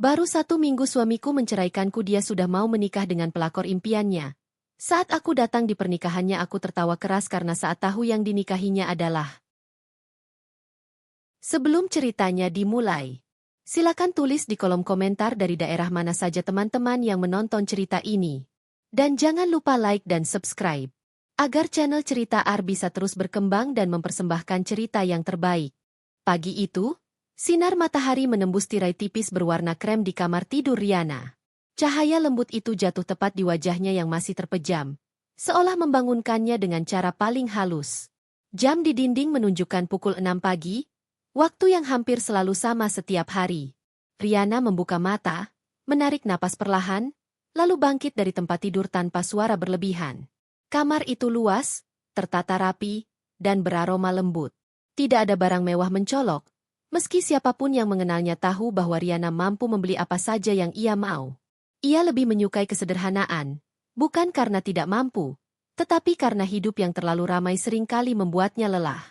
Baru 1 minggu suamiku menceraikanku, dia sudah mau menikah dengan pelakor impiannya. Saat aku datang di pernikahannya aku tertawa keras karena saat tahu yang dinikahinya adalah. Sebelum ceritanya dimulai, silakan tulis di kolom komentar dari daerah mana saja teman-teman yang menonton cerita ini. Dan jangan lupa like dan subscribe, agar channel Cerita Ar bisa terus berkembang dan mempersembahkan cerita yang terbaik. Pagi itu, sinar matahari menembus tirai tipis berwarna krem di kamar tidur Riana. Cahaya lembut itu jatuh tepat di wajahnya yang masih terpejam, seolah membangunkannya dengan cara paling halus. Jam di dinding menunjukkan pukul 6 pagi, waktu yang hampir selalu sama setiap hari. Riana membuka mata, menarik napas perlahan, lalu bangkit dari tempat tidur tanpa suara berlebihan. Kamar itu luas, tertata rapi, dan beraroma lembut. Tidak ada barang mewah mencolok, meski siapapun yang mengenalnya tahu bahwa Riana mampu membeli apa saja yang ia mau. Ia lebih menyukai kesederhanaan, bukan karena tidak mampu, tetapi karena hidup yang terlalu ramai seringkali membuatnya lelah.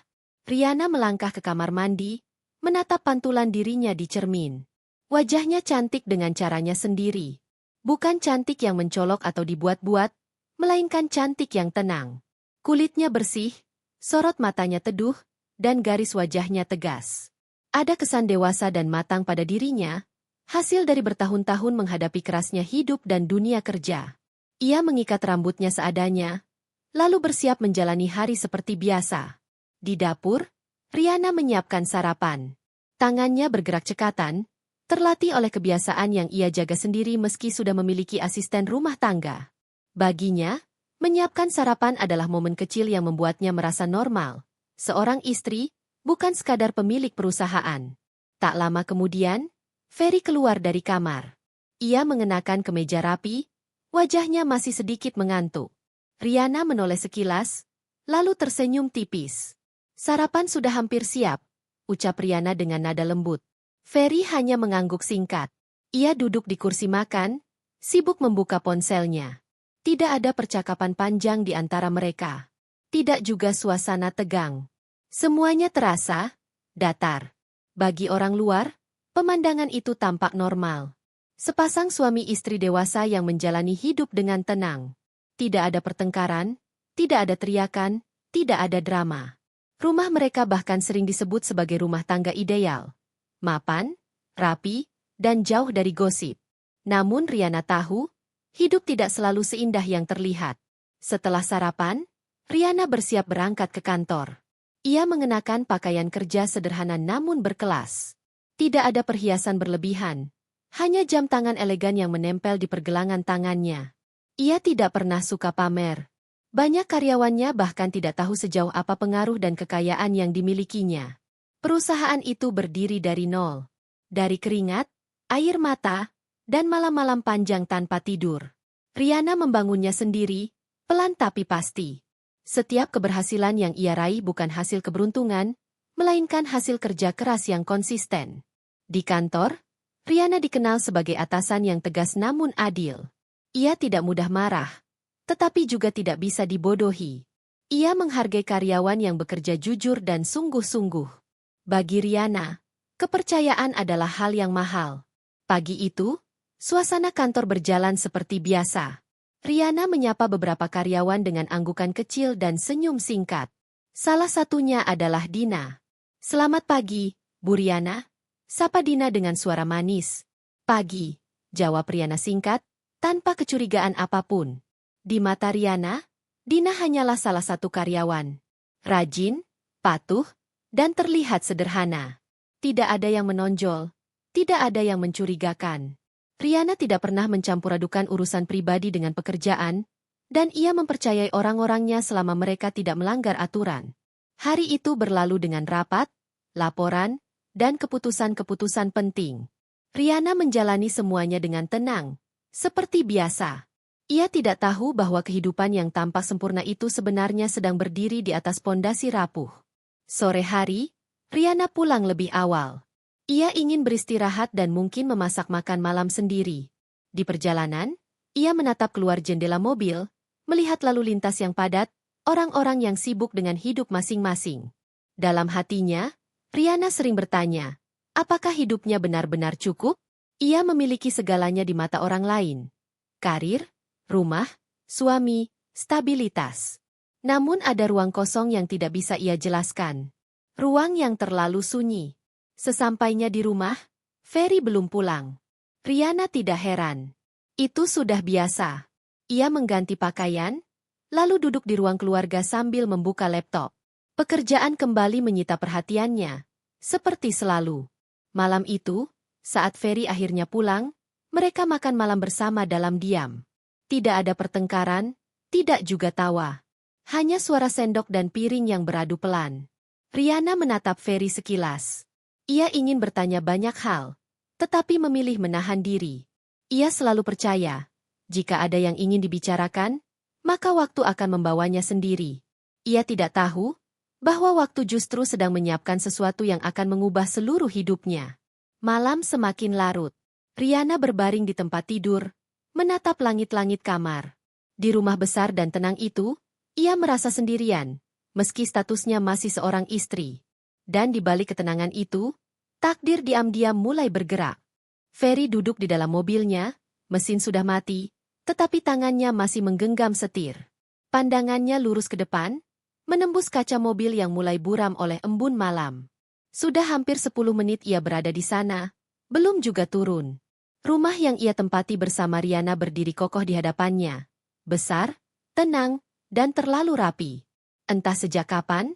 Riana melangkah ke kamar mandi, menatap pantulan dirinya di cermin. Wajahnya cantik dengan caranya sendiri. Bukan cantik yang mencolok atau dibuat-buat, melainkan cantik yang tenang. Kulitnya bersih, sorot matanya teduh, dan garis wajahnya tegas. Ada kesan dewasa dan matang pada dirinya, hasil dari bertahun-tahun menghadapi kerasnya hidup dan dunia kerja. Ia mengikat rambutnya seadanya, lalu bersiap menjalani hari seperti biasa. Di dapur, Riana menyiapkan sarapan. Tangannya bergerak cekatan, terlatih oleh kebiasaan yang ia jaga sendiri meski sudah memiliki asisten rumah tangga. Baginya, menyiapkan sarapan adalah momen kecil yang membuatnya merasa normal. Seorang istri, bukan sekadar pemilik perusahaan. Tak lama kemudian, Ferry keluar dari kamar. Ia mengenakan kemeja rapi, wajahnya masih sedikit mengantuk. Riana menoleh sekilas, lalu tersenyum tipis. Sarapan sudah hampir siap, ucap Riana dengan nada lembut. Ferry hanya mengangguk singkat. Ia duduk di kursi makan, sibuk membuka ponselnya. Tidak ada percakapan panjang di antara mereka. Tidak juga suasana tegang. Semuanya terasa datar. Bagi orang luar, pemandangan itu tampak normal. Sepasang suami istri dewasa yang menjalani hidup dengan tenang. Tidak ada pertengkaran, tidak ada teriakan, tidak ada drama. Rumah mereka bahkan sering disebut sebagai rumah tangga ideal. Mapan, rapi, dan jauh dari gosip. Namun Riana tahu, hidup tidak selalu seindah yang terlihat. Setelah sarapan, Riana bersiap berangkat ke kantor. Ia mengenakan pakaian kerja sederhana namun berkelas. Tidak ada perhiasan berlebihan, hanya jam tangan elegan yang menempel di pergelangan tangannya. Ia tidak pernah suka pamer. Banyak karyawannya bahkan tidak tahu sejauh apa pengaruh dan kekayaan yang dimilikinya. Perusahaan itu berdiri dari nol. Dari keringat, air mata, dan malam-malam panjang tanpa tidur. Riana membangunnya sendiri, pelan tapi pasti. Setiap keberhasilan yang ia raih bukan hasil keberuntungan, melainkan hasil kerja keras yang konsisten. Di kantor, Riana dikenal sebagai atasan yang tegas namun adil. Ia tidak mudah marah, tetapi juga tidak bisa dibodohi. Ia menghargai karyawan yang bekerja jujur dan sungguh-sungguh. Bagi Riana, kepercayaan adalah hal yang mahal. Pagi itu, suasana kantor berjalan seperti biasa. Riana menyapa beberapa karyawan dengan anggukan kecil dan senyum singkat. Salah satunya adalah Dina. "Selamat pagi, Bu Riana," sapa Dina dengan suara manis. "Pagi," jawab Riana singkat, tanpa kecurigaan apapun. Di mata Riana, Dina hanyalah salah satu karyawan. Rajin, patuh, dan terlihat sederhana. Tidak ada yang menonjol, tidak ada yang mencurigakan. Riana tidak pernah mencampur-adukan urusan pribadi dengan pekerjaan, dan ia mempercayai orang-orangnya selama mereka tidak melanggar aturan. Hari itu berlalu dengan rapat, laporan, dan keputusan-keputusan penting. Riana menjalani semuanya dengan tenang, seperti biasa. Ia tidak tahu bahwa kehidupan yang tampak sempurna itu sebenarnya sedang berdiri di atas pondasi rapuh. Sore hari, Riana pulang lebih awal. Ia ingin beristirahat dan mungkin memasak makan malam sendiri. Di perjalanan, ia menatap keluar jendela mobil, melihat lalu lintas yang padat, orang-orang yang sibuk dengan hidup masing-masing. Dalam hatinya, Riana sering bertanya, apakah hidupnya benar-benar cukup? Ia memiliki segalanya di mata orang lain. Karir, rumah, suami, stabilitas. Namun ada ruang kosong yang tidak bisa ia jelaskan. Ruang yang terlalu sunyi. Sesampainya di rumah, Ferry belum pulang. Riana tidak heran. Itu sudah biasa. Ia mengganti pakaian, lalu duduk di ruang keluarga sambil membuka laptop. Pekerjaan kembali menyita perhatiannya, seperti selalu. Malam itu, saat Ferry akhirnya pulang, mereka makan malam bersama dalam diam. Tidak ada pertengkaran, tidak juga tawa. Hanya suara sendok dan piring yang beradu pelan. Riana menatap Ferry sekilas. Ia ingin bertanya banyak hal, tetapi memilih menahan diri. Ia selalu percaya, jika ada yang ingin dibicarakan, maka waktu akan membawanya sendiri. Ia tidak tahu bahwa waktu justru sedang menyiapkan sesuatu yang akan mengubah seluruh hidupnya. Malam semakin larut. Riana berbaring di tempat tidur, menatap langit-langit kamar. Di rumah besar dan tenang itu, ia merasa sendirian, meski statusnya masih seorang istri. Dan di balik ketenangan itu, takdir diam-diam mulai bergerak. Ferry duduk di dalam mobilnya, mesin sudah mati, tetapi tangannya masih menggenggam setir. Pandangannya lurus ke depan, menembus kaca mobil yang mulai buram oleh embun malam. Sudah hampir 10 menit ia berada di sana, belum juga turun. Rumah yang ia tempati bersama Riana berdiri kokoh di hadapannya. Besar, tenang, dan terlalu rapi. Entah sejak kapan,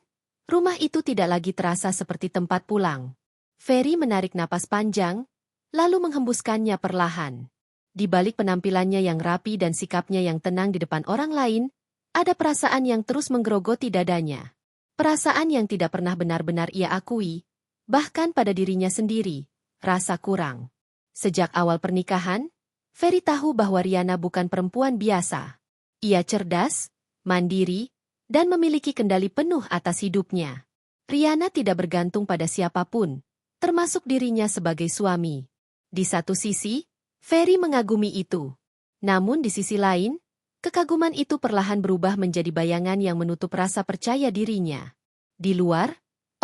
rumah itu tidak lagi terasa seperti tempat pulang. Ferry menarik napas panjang, lalu menghembuskannya perlahan. Di balik penampilannya yang rapi dan sikapnya yang tenang di depan orang lain, ada perasaan yang terus menggerogoti dadanya. Perasaan yang tidak pernah benar-benar ia akui, bahkan pada dirinya sendiri, rasa kurang. Sejak awal pernikahan, Ferry tahu bahwa Riana bukan perempuan biasa. Ia cerdas, mandiri, dan memiliki kendali penuh atas hidupnya. Riana tidak bergantung pada siapapun, termasuk dirinya sebagai suami. Di satu sisi, Ferry mengagumi itu. Namun di sisi lain, kekaguman itu perlahan berubah menjadi bayangan yang menutup rasa percaya dirinya. Di luar,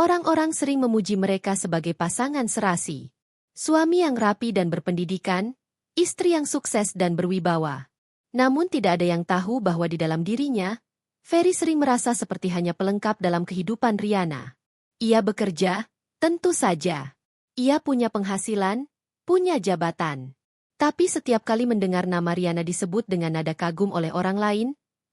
orang-orang sering memuji mereka sebagai pasangan serasi. Suami yang rapi dan berpendidikan, istri yang sukses dan berwibawa. Namun tidak ada yang tahu bahwa di dalam dirinya, Ferry sering merasa seperti hanya pelengkap dalam kehidupan Riana. Ia bekerja, tentu saja. Ia punya penghasilan, punya jabatan. Tapi setiap kali mendengar nama Riana disebut dengan nada kagum oleh orang lain,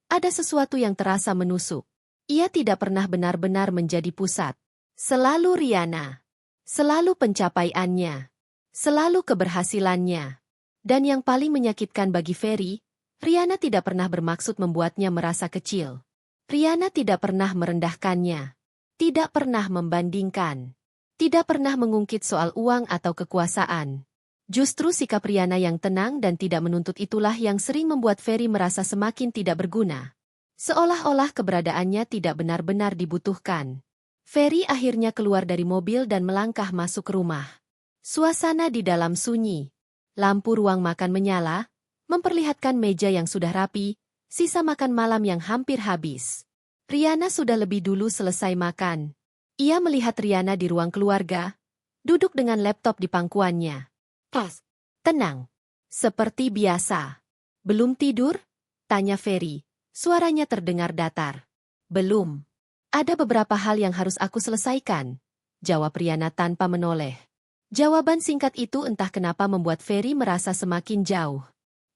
ada sesuatu yang terasa menusuk. Ia tidak pernah benar-benar menjadi pusat. Selalu Riana. Selalu pencapaiannya. Selalu keberhasilannya. Dan yang paling menyakitkan bagi Ferry, Riana tidak pernah bermaksud membuatnya merasa kecil. Riana tidak pernah merendahkannya. Tidak pernah membandingkan. Tidak pernah mengungkit soal uang atau kekuasaan. Justru sikap Riana yang tenang dan tidak menuntut itulah yang sering membuat Ferry merasa semakin tidak berguna. Seolah-olah keberadaannya tidak benar-benar dibutuhkan. Ferry akhirnya keluar dari mobil dan melangkah masuk ke rumah. Suasana di dalam sunyi. Lampu ruang makan menyala, memperlihatkan meja yang sudah rapi, sisa makan malam yang hampir habis. Riana sudah lebih dulu selesai makan. Ia melihat Riana di ruang keluarga, duduk dengan laptop di pangkuannya. Tenang. Seperti biasa. Belum tidur? Tanya Ferry. Suaranya terdengar datar. Belum. Ada beberapa hal yang harus aku selesaikan. Jawab Riana tanpa menoleh. Jawaban singkat itu entah kenapa membuat Ferry merasa semakin jauh.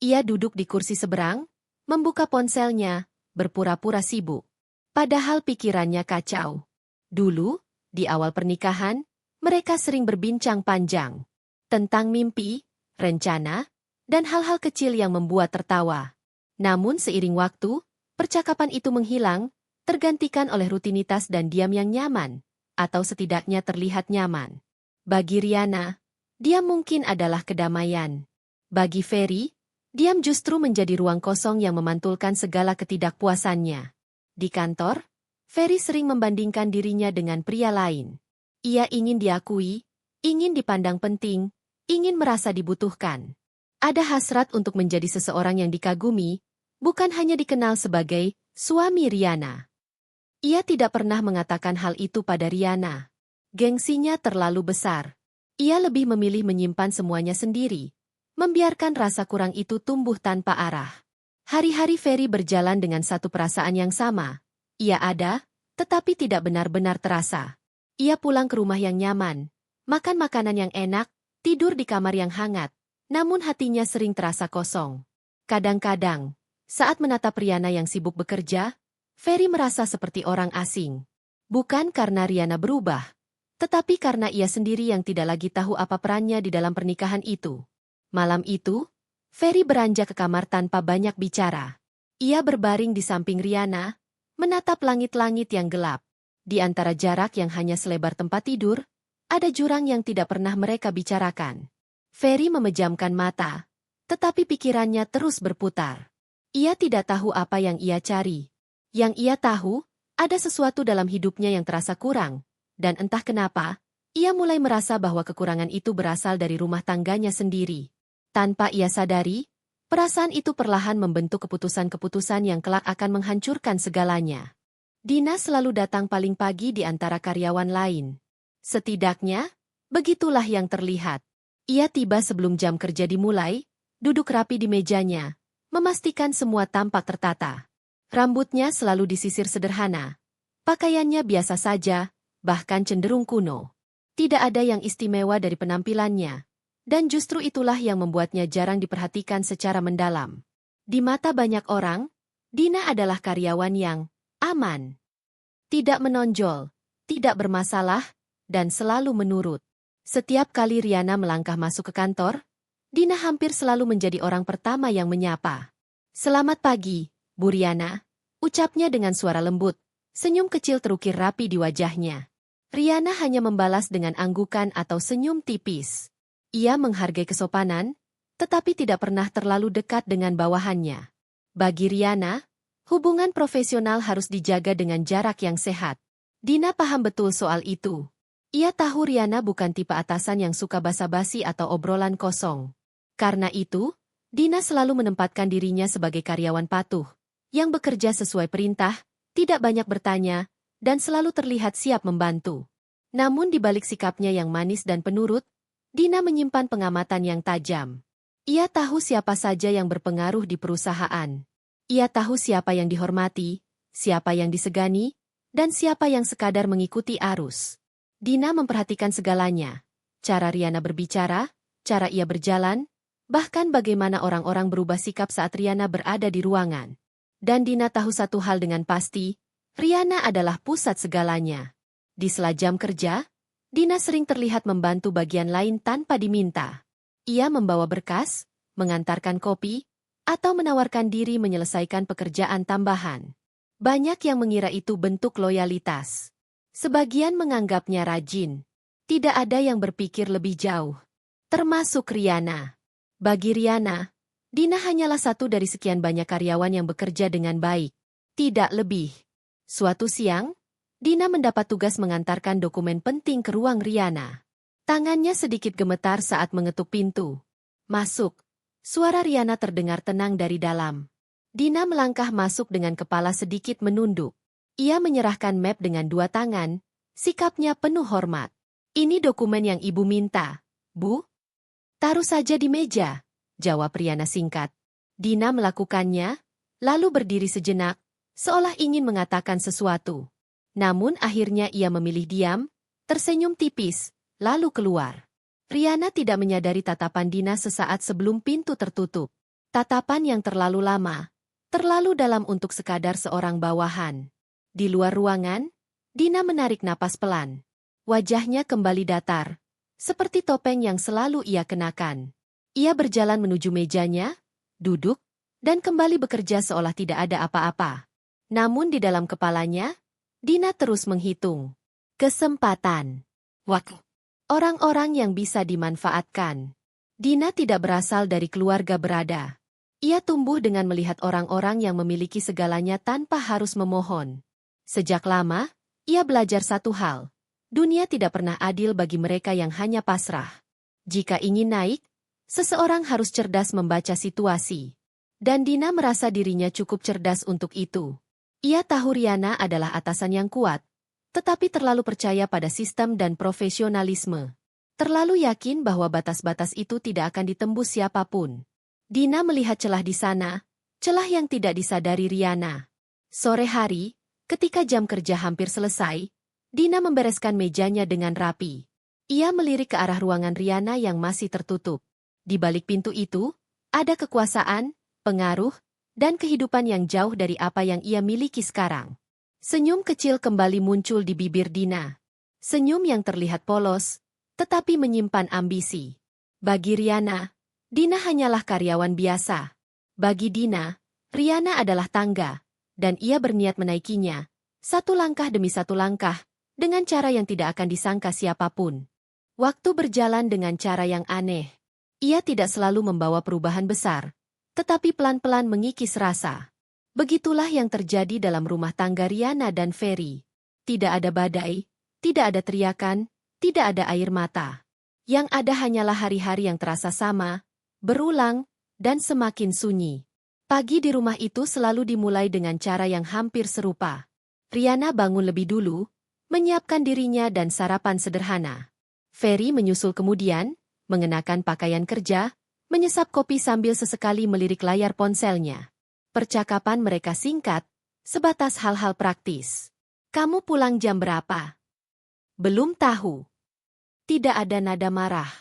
Ia duduk di kursi seberang, membuka ponselnya, berpura-pura sibuk. Padahal pikirannya kacau. Dulu, di awal pernikahan, mereka sering berbincang panjang. Tentang mimpi, rencana, dan hal-hal kecil yang membuat tertawa. Namun seiring waktu, percakapan itu menghilang, tergantikan oleh rutinitas dan diam yang nyaman, atau setidaknya terlihat nyaman. Bagi Riana, diam mungkin adalah kedamaian. Bagi Ferry, diam justru menjadi ruang kosong yang memantulkan segala ketidakpuasannya. Di kantor, Ferry sering membandingkan dirinya dengan pria lain. Ia ingin diakui, ingin dipandang penting, ingin merasa dibutuhkan. Ada hasrat untuk menjadi seseorang yang dikagumi, bukan hanya dikenal sebagai suami Riana. Ia tidak pernah mengatakan hal itu pada Riana. Gengsinya terlalu besar. Ia lebih memilih menyimpan semuanya sendiri, membiarkan rasa kurang itu tumbuh tanpa arah. Hari-hari Ferry berjalan dengan satu perasaan yang sama. Ia ada, tetapi tidak benar-benar terasa. Ia pulang ke rumah yang nyaman, makan makanan yang enak, tidur di kamar yang hangat, namun hatinya sering terasa kosong. Kadang-kadang, saat menatap Riana yang sibuk bekerja, Ferry merasa seperti orang asing. Bukan karena Riana berubah, tetapi karena ia sendiri yang tidak lagi tahu apa perannya di dalam pernikahan itu. Malam itu, Ferry beranjak ke kamar tanpa banyak bicara. Ia berbaring di samping Riana, menatap langit-langit yang gelap. Di antara jarak yang hanya selebar tempat tidur, ada jurang yang tidak pernah mereka bicarakan. Ferry memejamkan mata, tetapi pikirannya terus berputar. Ia tidak tahu apa yang ia cari. Yang ia tahu, ada sesuatu dalam hidupnya yang terasa kurang, dan entah kenapa, ia mulai merasa bahwa kekurangan itu berasal dari rumah tangganya sendiri. Tanpa ia sadari, perasaan itu perlahan membentuk keputusan-keputusan yang kelak akan menghancurkan segalanya. Dina selalu datang paling pagi di antara karyawan lain. Setidaknya, begitulah yang terlihat. Ia tiba sebelum jam kerja dimulai, duduk rapi di mejanya, memastikan semua tampak tertata. Rambutnya selalu disisir sederhana. Pakaiannya biasa saja, bahkan cenderung kuno. Tidak ada yang istimewa dari penampilannya. Dan justru itulah yang membuatnya jarang diperhatikan secara mendalam. Di mata banyak orang, Dina adalah karyawan yang aman. Tidak menonjol, tidak bermasalah, dan selalu menurut. Setiap kali Riana melangkah masuk ke kantor, Dina hampir selalu menjadi orang pertama yang menyapa. "Selamat pagi, Bu Riana," ucapnya dengan suara lembut, senyum kecil terukir rapi di wajahnya. Riana hanya membalas dengan anggukan atau senyum tipis. Ia menghargai kesopanan, tetapi tidak pernah terlalu dekat dengan bawahannya. Bagi Riana, hubungan profesional harus dijaga dengan jarak yang sehat. Dina paham betul soal itu. Ia tahu Riana bukan tipe atasan yang suka basa-basi atau obrolan kosong. Karena itu, Dina selalu menempatkan dirinya sebagai karyawan patuh, yang bekerja sesuai perintah, tidak banyak bertanya, dan selalu terlihat siap membantu. Namun di balik sikapnya yang manis dan penurut, Dina menyimpan pengamatan yang tajam. Ia tahu siapa saja yang berpengaruh di perusahaan. Ia tahu siapa yang dihormati, siapa yang disegani, dan siapa yang sekadar mengikuti arus. Dina memperhatikan segalanya. Cara Riana berbicara, cara ia berjalan, bahkan bagaimana orang-orang berubah sikap saat Riana berada di ruangan. Dan Dina tahu satu hal dengan pasti, Riana adalah pusat segalanya. Di sela jam kerja, Dina sering terlihat membantu bagian lain tanpa diminta. Ia membawa berkas, mengantarkan kopi, atau menawarkan diri menyelesaikan pekerjaan tambahan. Banyak yang mengira itu bentuk loyalitas. Sebagian menganggapnya rajin. Tidak ada yang berpikir lebih jauh. Termasuk Riana. Bagi Riana, Dina hanyalah satu dari sekian banyak karyawan yang bekerja dengan baik. Tidak lebih. Suatu siang, Dina mendapat tugas mengantarkan dokumen penting ke ruang Riana. Tangannya sedikit gemetar saat mengetuk pintu. "Masuk." Suara Riana terdengar tenang dari dalam. Dina melangkah masuk dengan kepala sedikit menunduk. Ia menyerahkan map dengan dua tangan, sikapnya penuh hormat. "Ini dokumen yang Ibu minta, Bu." "Taruh saja di meja," jawab Riana singkat. Dina melakukannya, lalu berdiri sejenak, seolah ingin mengatakan sesuatu. Namun akhirnya ia memilih diam, tersenyum tipis, lalu keluar. Riana tidak menyadari tatapan Dina sesaat sebelum pintu tertutup. Tatapan yang terlalu lama, terlalu dalam untuk sekadar seorang bawahan. Di luar ruangan, Dina menarik napas pelan. Wajahnya kembali datar, seperti topeng yang selalu ia kenakan. Ia berjalan menuju mejanya, duduk, dan kembali bekerja seolah tidak ada apa-apa. Namun di dalam kepalanya, Dina terus menghitung. Kesempatan. Waktu. Orang-orang yang bisa dimanfaatkan. Dina tidak berasal dari keluarga berada. Ia tumbuh dengan melihat orang-orang yang memiliki segalanya tanpa harus memohon. Sejak lama, ia belajar satu hal. Dunia tidak pernah adil bagi mereka yang hanya pasrah. Jika ingin naik, seseorang harus cerdas membaca situasi. Dan Dina merasa dirinya cukup cerdas untuk itu. Ia tahu Riana adalah atasan yang kuat, tetapi terlalu percaya pada sistem dan profesionalisme. Terlalu yakin bahwa batas-batas itu tidak akan ditembus siapapun. Dina melihat celah di sana, celah yang tidak disadari Riana. Sore hari, ketika jam kerja hampir selesai, Dina membereskan mejanya dengan rapi. Ia melirik ke arah ruangan Riana yang masih tertutup. Di balik pintu itu, ada kekuasaan, pengaruh, dan kehidupan yang jauh dari apa yang ia miliki sekarang. Senyum kecil kembali muncul di bibir Dina. Senyum yang terlihat polos, tetapi menyimpan ambisi. Bagi Riana, Dina hanyalah karyawan biasa. Bagi Dina, Riana adalah tangga, dan ia berniat menaikinya, satu langkah demi satu langkah, dengan cara yang tidak akan disangka siapapun. Waktu berjalan dengan cara yang aneh. Ia tidak selalu membawa perubahan besar, tetapi pelan-pelan mengikis rasa. Begitulah yang terjadi dalam rumah tangga Riana dan Ferry. Tidak ada badai, tidak ada teriakan, tidak ada air mata. Yang ada hanyalah hari-hari yang terasa sama, berulang, dan semakin sunyi. Pagi di rumah itu selalu dimulai dengan cara yang hampir serupa. Riana bangun lebih dulu, menyiapkan dirinya dan sarapan sederhana. Ferry menyusul kemudian, mengenakan pakaian kerja, menyesap kopi sambil sesekali melirik layar ponselnya. Percakapan mereka singkat, sebatas hal-hal praktis. Kamu pulang jam berapa? Belum tahu. Tidak ada nada marah.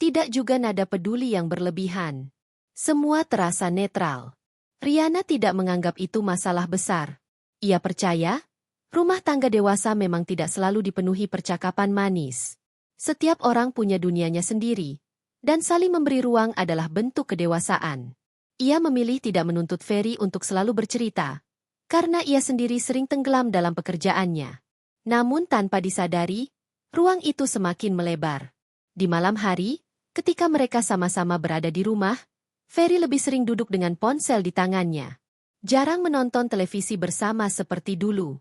Tidak juga nada peduli yang berlebihan. Semua terasa netral. Riana tidak menganggap itu masalah besar. Ia percaya, rumah tangga dewasa memang tidak selalu dipenuhi percakapan manis. Setiap orang punya dunianya sendiri, dan saling memberi ruang adalah bentuk kedewasaan. Ia memilih tidak menuntut Ferry untuk selalu bercerita, karena ia sendiri sering tenggelam dalam pekerjaannya. Namun tanpa disadari, ruang itu semakin melebar. Di malam hari, ketika mereka sama-sama berada di rumah, Ferry lebih sering duduk dengan ponsel di tangannya. Jarang menonton televisi bersama seperti dulu.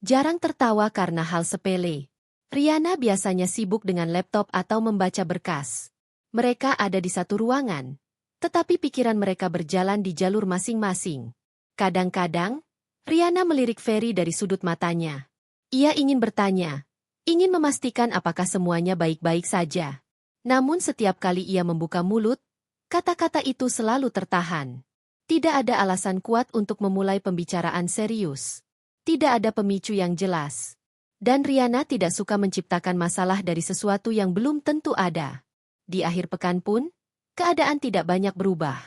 Jarang tertawa karena hal sepele. Riana biasanya sibuk dengan laptop atau membaca berkas. Mereka ada di satu ruangan, tetapi pikiran mereka berjalan di jalur masing-masing. Kadang-kadang, Riana melirik Ferry dari sudut matanya. Ia ingin bertanya, ingin memastikan apakah semuanya baik-baik saja. Namun setiap kali ia membuka mulut, kata-kata itu selalu tertahan. Tidak ada alasan kuat untuk memulai pembicaraan serius. Tidak ada pemicu yang jelas. Dan Riana tidak suka menciptakan masalah dari sesuatu yang belum tentu ada. Di akhir pekan pun, keadaan tidak banyak berubah.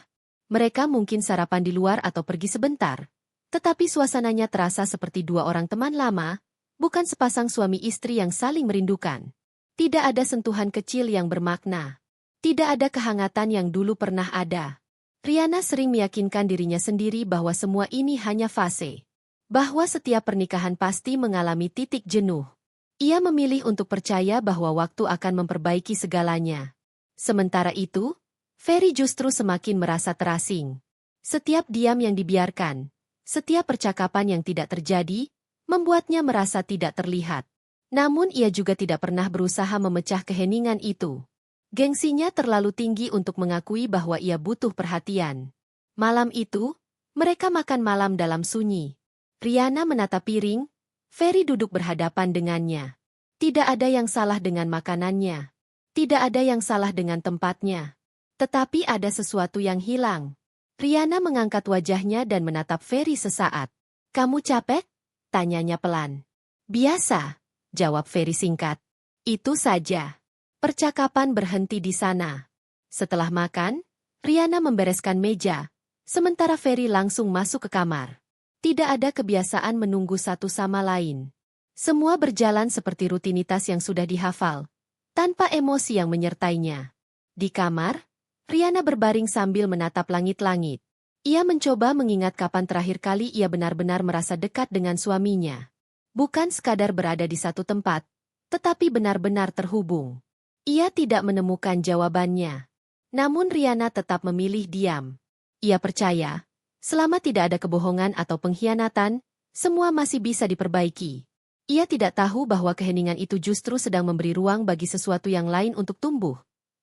Mereka mungkin sarapan di luar atau pergi sebentar. Tetapi suasananya terasa seperti dua orang teman lama, bukan sepasang suami istri yang saling merindukan. Tidak ada sentuhan kecil yang bermakna. Tidak ada kehangatan yang dulu pernah ada. Riana sering meyakinkan dirinya sendiri bahwa semua ini hanya fase. Bahwa setiap pernikahan pasti mengalami titik jenuh. Ia memilih untuk percaya bahwa waktu akan memperbaiki segalanya. Sementara itu, Ferry justru semakin merasa terasing. Setiap diam yang dibiarkan, setiap percakapan yang tidak terjadi, membuatnya merasa tidak terlihat. Namun ia juga tidak pernah berusaha memecah keheningan itu. Gengsinya terlalu tinggi untuk mengakui bahwa ia butuh perhatian. Malam itu, mereka makan malam dalam sunyi. Riana menata piring, Ferry duduk berhadapan dengannya. Tidak ada yang salah dengan makanannya. Tidak ada yang salah dengan tempatnya. Tetapi ada sesuatu yang hilang. Riana mengangkat wajahnya dan menatap Ferry sesaat. Kamu capek? Tanyanya pelan. Biasa, jawab Ferry singkat. Itu saja. Percakapan berhenti di sana. Setelah makan, Riana membereskan meja, sementara Ferry langsung masuk ke kamar. Tidak ada kebiasaan menunggu satu sama lain. Semua berjalan seperti rutinitas yang sudah dihafal, tanpa emosi yang menyertainya. Di kamar, Riana berbaring sambil menatap langit-langit. Ia mencoba mengingat kapan terakhir kali ia benar-benar merasa dekat dengan suaminya. Bukan sekadar berada di satu tempat, tetapi benar-benar terhubung. Ia tidak menemukan jawabannya. Namun Riana tetap memilih diam. Ia percaya, selama tidak ada kebohongan atau pengkhianatan, semua masih bisa diperbaiki. Ia tidak tahu bahwa keheningan itu justru sedang memberi ruang bagi sesuatu yang lain untuk tumbuh.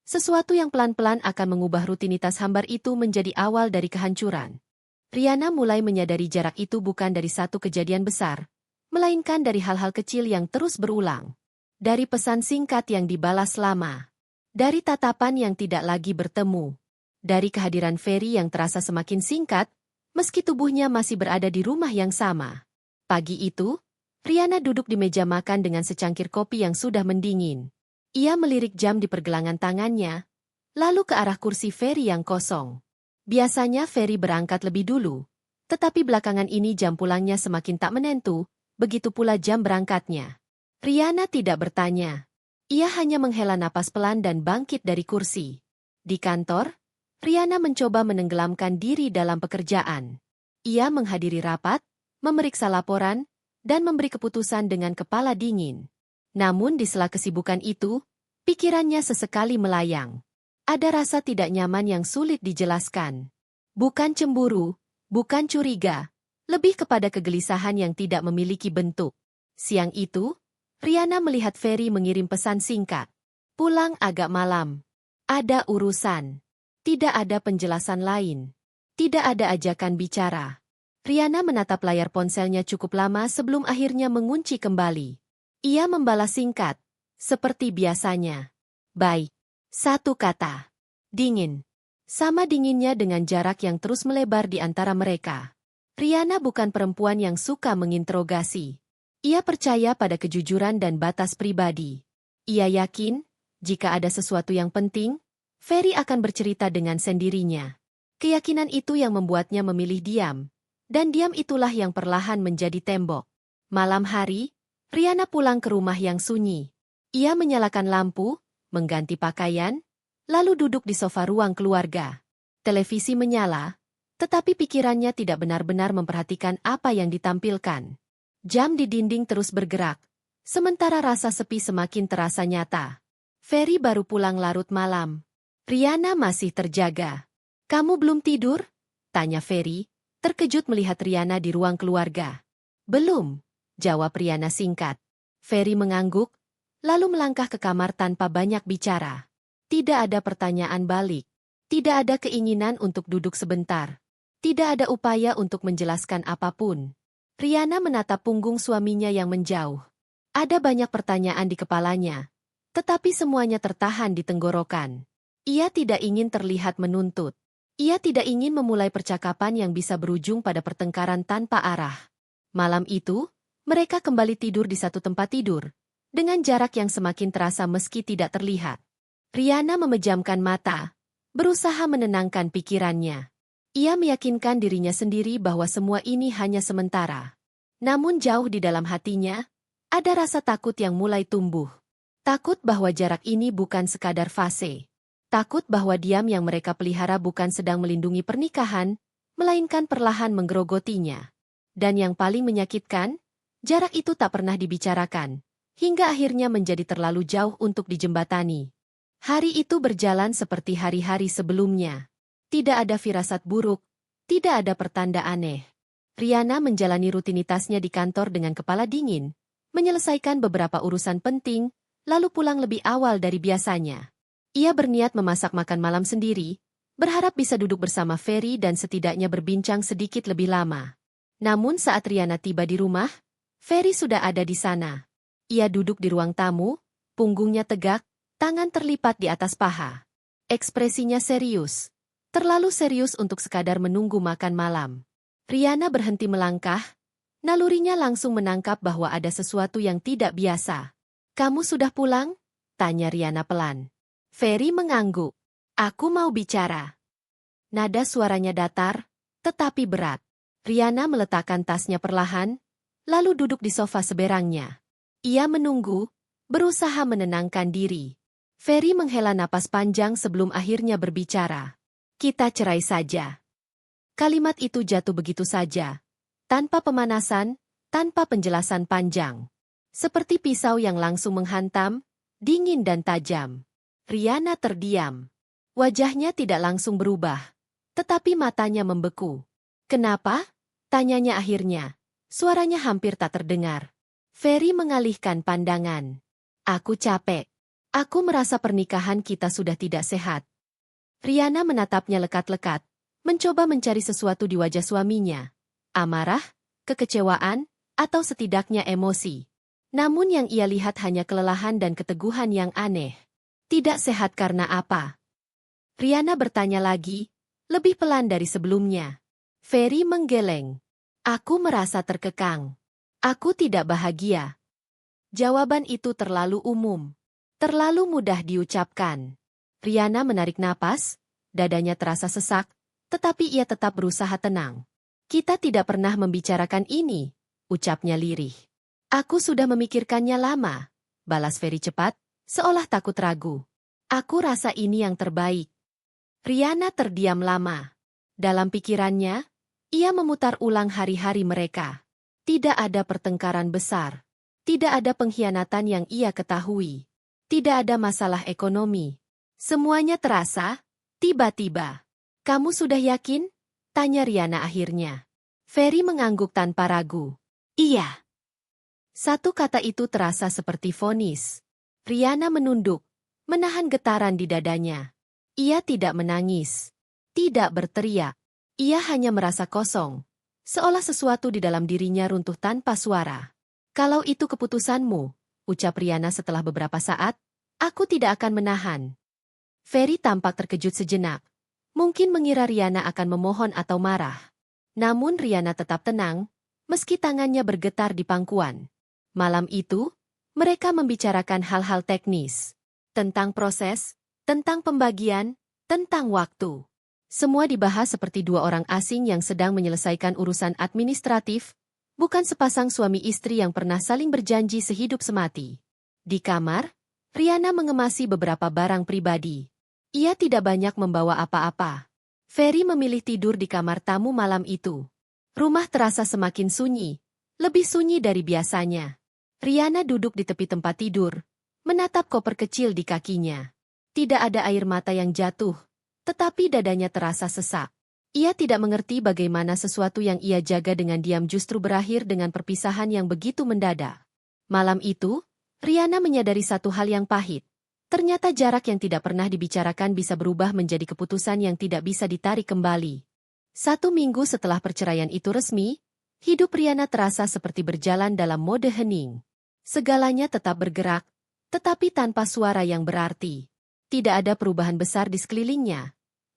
Sesuatu yang pelan-pelan akan mengubah rutinitas hambar itu menjadi awal dari kehancuran. Riana mulai menyadari jarak itu bukan dari satu kejadian besar, melainkan dari hal-hal kecil yang terus berulang. Dari pesan singkat yang dibalas lama. Dari tatapan yang tidak lagi bertemu. Dari kehadiran Ferry yang terasa semakin singkat, meski tubuhnya masih berada di rumah yang sama. Pagi itu, Riana duduk di meja makan dengan secangkir kopi yang sudah mendingin. Ia melirik jam di pergelangan tangannya, lalu ke arah kursi Ferry yang kosong. Biasanya Ferry berangkat lebih dulu, tetapi belakangan ini jam pulangnya semakin tak menentu, begitu pula jam berangkatnya. Riana tidak bertanya. Ia hanya menghela napas pelan dan bangkit dari kursi. Di kantor, Riana mencoba menenggelamkan diri dalam pekerjaan. Ia menghadiri rapat, memeriksa laporan, dan memberi keputusan dengan kepala dingin. Namun di sela kesibukan itu, pikirannya sesekali melayang. Ada rasa tidak nyaman yang sulit dijelaskan. Bukan cemburu, bukan curiga, lebih kepada kegelisahan yang tidak memiliki bentuk. Siang itu, Riana melihat Ferry mengirim pesan singkat. Pulang agak malam. Ada urusan. Tidak ada penjelasan lain. Tidak ada ajakan bicara. Riana menatap layar ponselnya cukup lama sebelum akhirnya mengunci kembali. Ia membalas singkat. Seperti biasanya. Baik. Satu kata. Dingin. Sama dinginnya dengan jarak yang terus melebar di antara mereka. Riana bukan perempuan yang suka menginterogasi. Ia percaya pada kejujuran dan batas pribadi. Ia yakin, jika ada sesuatu yang penting, Ferry akan bercerita dengan sendirinya. Keyakinan itu yang membuatnya memilih diam, dan diam itulah yang perlahan menjadi tembok. Malam hari, Riana pulang ke rumah yang sunyi. Ia menyalakan lampu, mengganti pakaian, lalu duduk di sofa ruang keluarga. Televisi menyala, tetapi pikirannya tidak benar-benar memperhatikan apa yang ditampilkan. Jam di dinding terus bergerak, sementara rasa sepi semakin terasa nyata. Ferry baru pulang larut malam. Riana masih terjaga. Kamu belum tidur? Tanya Ferry, terkejut melihat Riana di ruang keluarga. Belum, jawab Riana singkat. Ferry mengangguk, lalu melangkah ke kamar tanpa banyak bicara. Tidak ada pertanyaan balik. Tidak ada keinginan untuk duduk sebentar. Tidak ada upaya untuk menjelaskan apapun. Riana menatap punggung suaminya yang menjauh. Ada banyak pertanyaan di kepalanya, tetapi semuanya tertahan di tenggorokan. Ia tidak ingin terlihat menuntut. Ia tidak ingin memulai percakapan yang bisa berujung pada pertengkaran tanpa arah. Malam itu, mereka kembali tidur di satu tempat tidur, dengan jarak yang semakin terasa meski tidak terlihat. Riana memejamkan mata, berusaha menenangkan pikirannya. Ia meyakinkan dirinya sendiri bahwa semua ini hanya sementara. Namun jauh di dalam hatinya, ada rasa takut yang mulai tumbuh. Takut bahwa jarak ini bukan sekadar fase. Takut bahwa diam yang mereka pelihara bukan sedang melindungi pernikahan, melainkan perlahan menggerogotinya. Dan yang paling menyakitkan, jarak itu tak pernah dibicarakan, hingga akhirnya menjadi terlalu jauh untuk dijembatani. Hari itu berjalan seperti hari-hari sebelumnya. Tidak ada firasat buruk, tidak ada pertanda aneh. Riana menjalani rutinitasnya di kantor dengan kepala dingin, menyelesaikan beberapa urusan penting, lalu pulang lebih awal dari biasanya. Ia berniat memasak makan malam sendiri, berharap bisa duduk bersama Ferry dan setidaknya berbincang sedikit lebih lama. Namun saat Riana tiba di rumah, Ferry sudah ada di sana. Ia duduk di ruang tamu, punggungnya tegak, tangan terlipat di atas paha. Ekspresinya serius. Terlalu serius untuk sekadar menunggu makan malam. Riana berhenti melangkah, nalurinya langsung menangkap bahwa ada sesuatu yang tidak biasa. Kamu sudah pulang? Tanya Riana pelan. Ferry mengangguk. Aku mau bicara. Nada suaranya datar, tetapi berat. Riana meletakkan tasnya perlahan, lalu duduk di sofa seberangnya. Ia menunggu, berusaha menenangkan diri. Ferry menghela napas panjang sebelum akhirnya berbicara. Kita cerai saja. Kalimat itu jatuh begitu saja, tanpa pemanasan, tanpa penjelasan panjang. Seperti pisau yang langsung menghantam, dingin dan tajam. Riana terdiam. Wajahnya tidak langsung berubah, tetapi matanya membeku. Kenapa? Tanyanya akhirnya. Suaranya hampir tak terdengar. Ferry mengalihkan pandangan. Aku capek. Aku merasa pernikahan kita sudah tidak sehat. Riana menatapnya lekat-lekat, mencoba mencari sesuatu di wajah suaminya. Amarah, kekecewaan, atau setidaknya emosi. Namun yang ia lihat hanya kelelahan dan keteguhan yang aneh. Tidak sehat karena apa? Riana bertanya lagi, lebih pelan dari sebelumnya. Ferry menggeleng. Aku merasa terkekang. Aku tidak bahagia. Jawaban itu terlalu umum. Terlalu mudah diucapkan. Riana menarik napas, dadanya terasa sesak, tetapi ia tetap berusaha tenang. Kita tidak pernah membicarakan ini, ucapnya lirih. Aku sudah memikirkannya lama, balas Ferry cepat, seolah takut ragu. Aku rasa ini yang terbaik. Riana terdiam lama. Dalam pikirannya, ia memutar ulang hari-hari mereka. Tidak ada pertengkaran besar. Tidak ada pengkhianatan yang ia ketahui. Tidak ada masalah ekonomi. Semuanya terasa, tiba-tiba. Kamu sudah yakin? Tanya Riana akhirnya. Ferry mengangguk tanpa ragu. Iya. Satu kata itu terasa seperti vonis. Riana menunduk, menahan getaran di dadanya. Ia tidak menangis. Tidak berteriak. Ia hanya merasa kosong. Seolah sesuatu di dalam dirinya runtuh tanpa suara. Kalau itu keputusanmu, ucap Riana setelah beberapa saat, aku tidak akan menahan. Ferry tampak terkejut sejenak. Mungkin mengira Riana akan memohon atau marah. Namun Riana tetap tenang, meski tangannya bergetar di pangkuan. Malam itu, mereka membicarakan hal-hal teknis. Tentang proses, tentang pembagian, tentang waktu. Semua dibahas seperti dua orang asing yang sedang menyelesaikan urusan administratif, bukan sepasang suami istri yang pernah saling berjanji sehidup semati. Di kamar, Riana mengemasi beberapa barang pribadi. Ia tidak banyak membawa apa-apa. Ferry memilih tidur di kamar tamu malam itu. Rumah terasa semakin sunyi, lebih sunyi dari biasanya. Riana duduk di tepi tempat tidur, menatap koper kecil di kakinya. Tidak ada air mata yang jatuh, tetapi dadanya terasa sesak. Ia tidak mengerti bagaimana sesuatu yang ia jaga dengan diam justru berakhir dengan perpisahan yang begitu mendadak. Malam itu, Riana menyadari satu hal yang pahit. Ternyata jarak yang tidak pernah dibicarakan bisa berubah menjadi keputusan yang tidak bisa ditarik kembali. 1 minggu setelah perceraian itu resmi, hidup Riana terasa seperti berjalan dalam mode hening. Segalanya tetap bergerak, tetapi tanpa suara yang berarti. Tidak ada perubahan besar di sekelilingnya.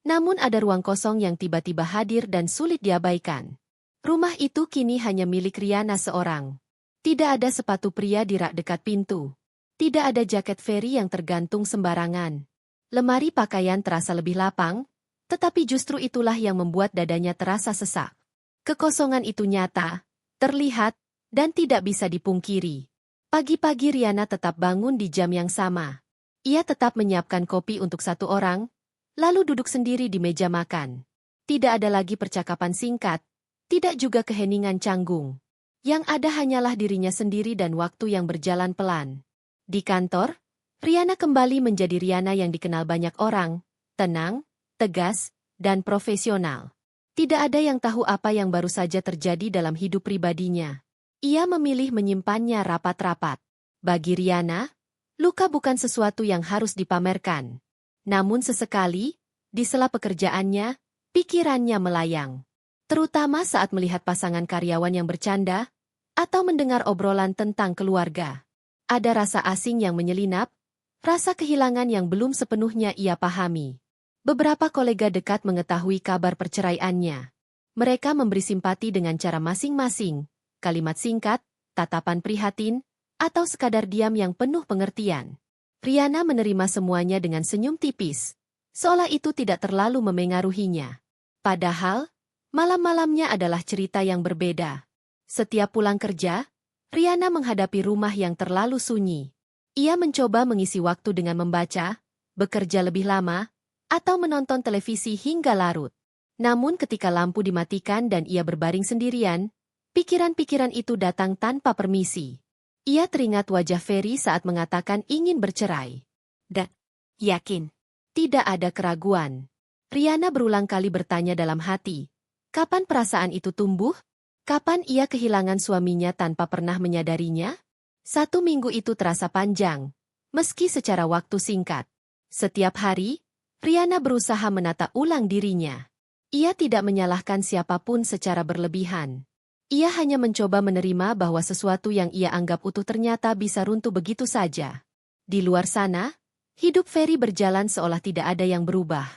Namun ada ruang kosong yang tiba-tiba hadir dan sulit diabaikan. Rumah itu kini hanya milik Riana seorang. Tidak ada sepatu pria di rak dekat pintu. Tidak ada jaket Ferry yang tergantung sembarangan. Lemari pakaian terasa lebih lapang, tetapi justru itulah yang membuat dadanya terasa sesak. Kekosongan itu nyata, terlihat, dan tidak bisa dipungkiri. Pagi-pagi Riana tetap bangun di jam yang sama. Ia tetap menyiapkan kopi untuk 1 orang, lalu duduk sendiri di meja makan. Tidak ada lagi percakapan singkat, tidak juga keheningan canggung. Yang ada hanyalah dirinya sendiri dan waktu yang berjalan pelan. Di kantor, Riana kembali menjadi Riana yang dikenal banyak orang, tenang, tegas, dan profesional. Tidak ada yang tahu apa yang baru saja terjadi dalam hidup pribadinya. Ia memilih menyimpannya rapat-rapat. Bagi Riana, luka bukan sesuatu yang harus dipamerkan. Namun sesekali, di sela pekerjaannya, pikirannya melayang. Terutama saat melihat pasangan karyawan yang bercanda, atau mendengar obrolan tentang keluarga. Ada rasa asing yang menyelinap, rasa kehilangan yang belum sepenuhnya ia pahami. Beberapa kolega dekat mengetahui kabar perceraiannya. Mereka memberi simpati dengan cara masing-masing, kalimat singkat, tatapan prihatin, atau sekadar diam yang penuh pengertian. Riana menerima semuanya dengan senyum tipis, seolah itu tidak terlalu memengaruhinya. Padahal, malam-malamnya adalah cerita yang berbeda. Setiap pulang kerja, Riana menghadapi rumah yang terlalu sunyi. Ia mencoba mengisi waktu dengan membaca, bekerja lebih lama, atau menonton televisi hingga larut. Namun ketika lampu dimatikan dan ia berbaring sendirian, pikiran-pikiran itu datang tanpa permisi. Ia teringat wajah Ferry saat mengatakan ingin bercerai. Dan yakin, tidak ada keraguan. Riana berulang kali bertanya dalam hati, kapan perasaan itu tumbuh? Kapan ia kehilangan suaminya tanpa pernah menyadarinya? 1 minggu itu terasa panjang, meski secara waktu singkat. Setiap hari, Riana berusaha menata ulang dirinya. Ia tidak menyalahkan siapapun secara berlebihan. Ia hanya mencoba menerima bahwa sesuatu yang ia anggap utuh ternyata bisa runtuh begitu saja. Di luar sana, Hidup Ferry berjalan seolah tidak ada yang berubah.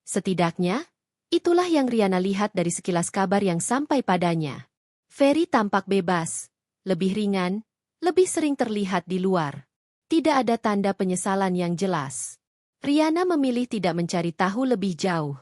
Setidaknya, itulah yang Riana lihat dari sekilas kabar yang sampai padanya. Ferry tampak bebas, lebih ringan, lebih sering terlihat di luar. Tidak ada tanda penyesalan yang jelas. Riana memilih tidak mencari tahu lebih jauh.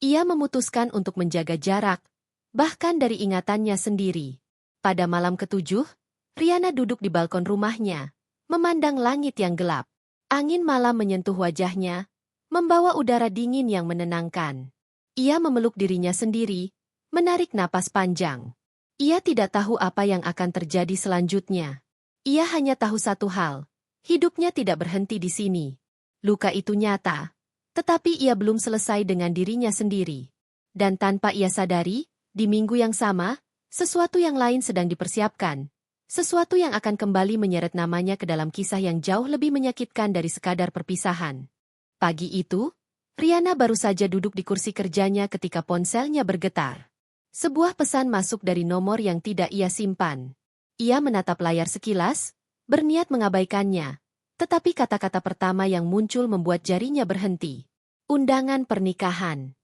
Ia memutuskan untuk menjaga jarak, bahkan dari ingatannya sendiri. Pada malam ketujuh, Riana duduk di balkon rumahnya, memandang langit yang gelap. Angin malam menyentuh wajahnya, membawa udara dingin yang menenangkan. Ia memeluk dirinya sendiri, menarik napas panjang. Ia tidak tahu apa yang akan terjadi selanjutnya. Ia hanya tahu satu hal, hidupnya tidak berhenti di sini. Luka itu nyata, tetapi ia belum selesai dengan dirinya sendiri. Dan tanpa ia sadari, di minggu yang sama, sesuatu yang lain sedang dipersiapkan. Sesuatu yang akan kembali menyeret namanya ke dalam kisah yang jauh lebih menyakitkan dari sekadar perpisahan. Pagi itu, Riana baru saja duduk di kursi kerjanya ketika ponselnya bergetar. Sebuah pesan masuk dari nomor yang tidak ia simpan. Ia menatap layar sekilas, berniat mengabaikannya, tetapi kata-kata pertama yang muncul membuat jarinya berhenti. Undangan pernikahan.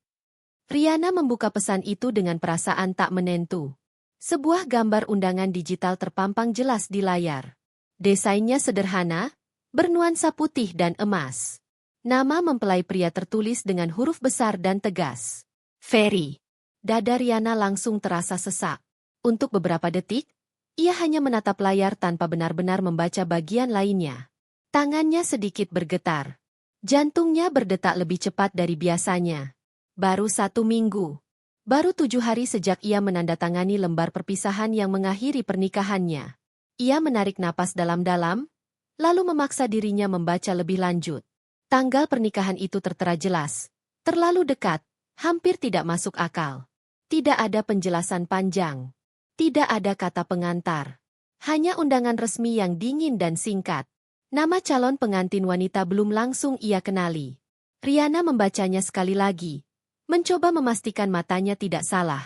Riana membuka pesan itu dengan perasaan tak menentu. Sebuah gambar undangan digital terpampang jelas di layar. Desainnya sederhana, bernuansa putih dan emas. Nama mempelai pria tertulis dengan huruf besar dan tegas. Ferry. Dada Riana langsung terasa sesak. Untuk beberapa detik, ia hanya menatap layar tanpa benar-benar membaca bagian lainnya. Tangannya sedikit bergetar. Jantungnya berdetak lebih cepat dari biasanya. Baru 1 minggu. Baru 7 hari sejak ia menandatangani lembar perpisahan yang mengakhiri pernikahannya. Ia menarik napas dalam-dalam, lalu memaksa dirinya membaca lebih lanjut. Tanggal pernikahan itu tertera jelas, terlalu dekat, hampir tidak masuk akal. Tidak ada penjelasan panjang. Tidak ada kata pengantar. Hanya undangan resmi yang dingin dan singkat. Nama calon pengantin wanita belum langsung ia kenali. Riana membacanya sekali lagi. Mencoba memastikan matanya tidak salah.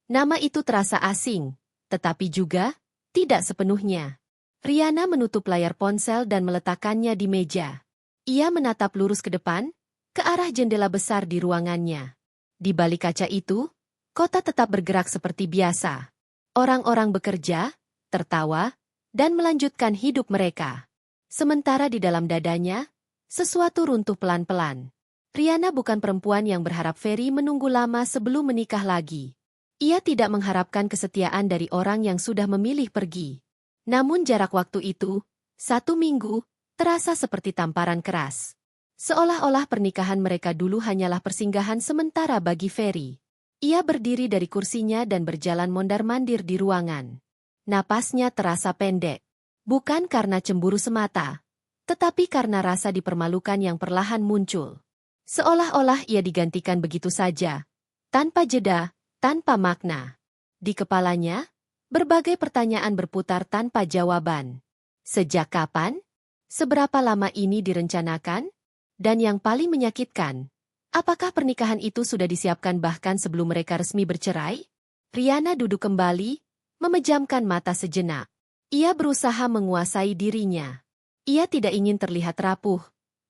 Nama itu terasa asing, tetapi juga tidak sepenuhnya. Riana menutup layar ponsel dan meletakkannya di meja. Ia menatap lurus ke depan, ke arah jendela besar di ruangannya. Di balik kaca itu, kota tetap bergerak seperti biasa. Orang-orang bekerja, tertawa, dan melanjutkan hidup mereka. Sementara di dalam dadanya, sesuatu runtuh pelan-pelan. Riana bukan perempuan yang berharap Ferry menunggu lama sebelum menikah lagi. Ia tidak mengharapkan kesetiaan dari orang yang sudah memilih pergi. Namun jarak waktu itu, 1 minggu, terasa seperti tamparan keras. Seolah-olah pernikahan mereka dulu hanyalah persinggahan sementara bagi Ferry. Ia berdiri dari kursinya dan berjalan mondar-mandir di ruangan. Napasnya terasa pendek. Bukan karena cemburu semata, tetapi karena rasa dipermalukan yang perlahan muncul. Seolah-olah ia digantikan begitu saja, tanpa jeda, tanpa makna. Di kepalanya, berbagai pertanyaan berputar tanpa jawaban. Sejak kapan? Seberapa lama ini direncanakan? Dan yang paling menyakitkan, apakah pernikahan itu sudah disiapkan bahkan sebelum mereka resmi bercerai? Riana duduk kembali, memejamkan mata sejenak. Ia berusaha menguasai dirinya. Ia tidak ingin terlihat rapuh,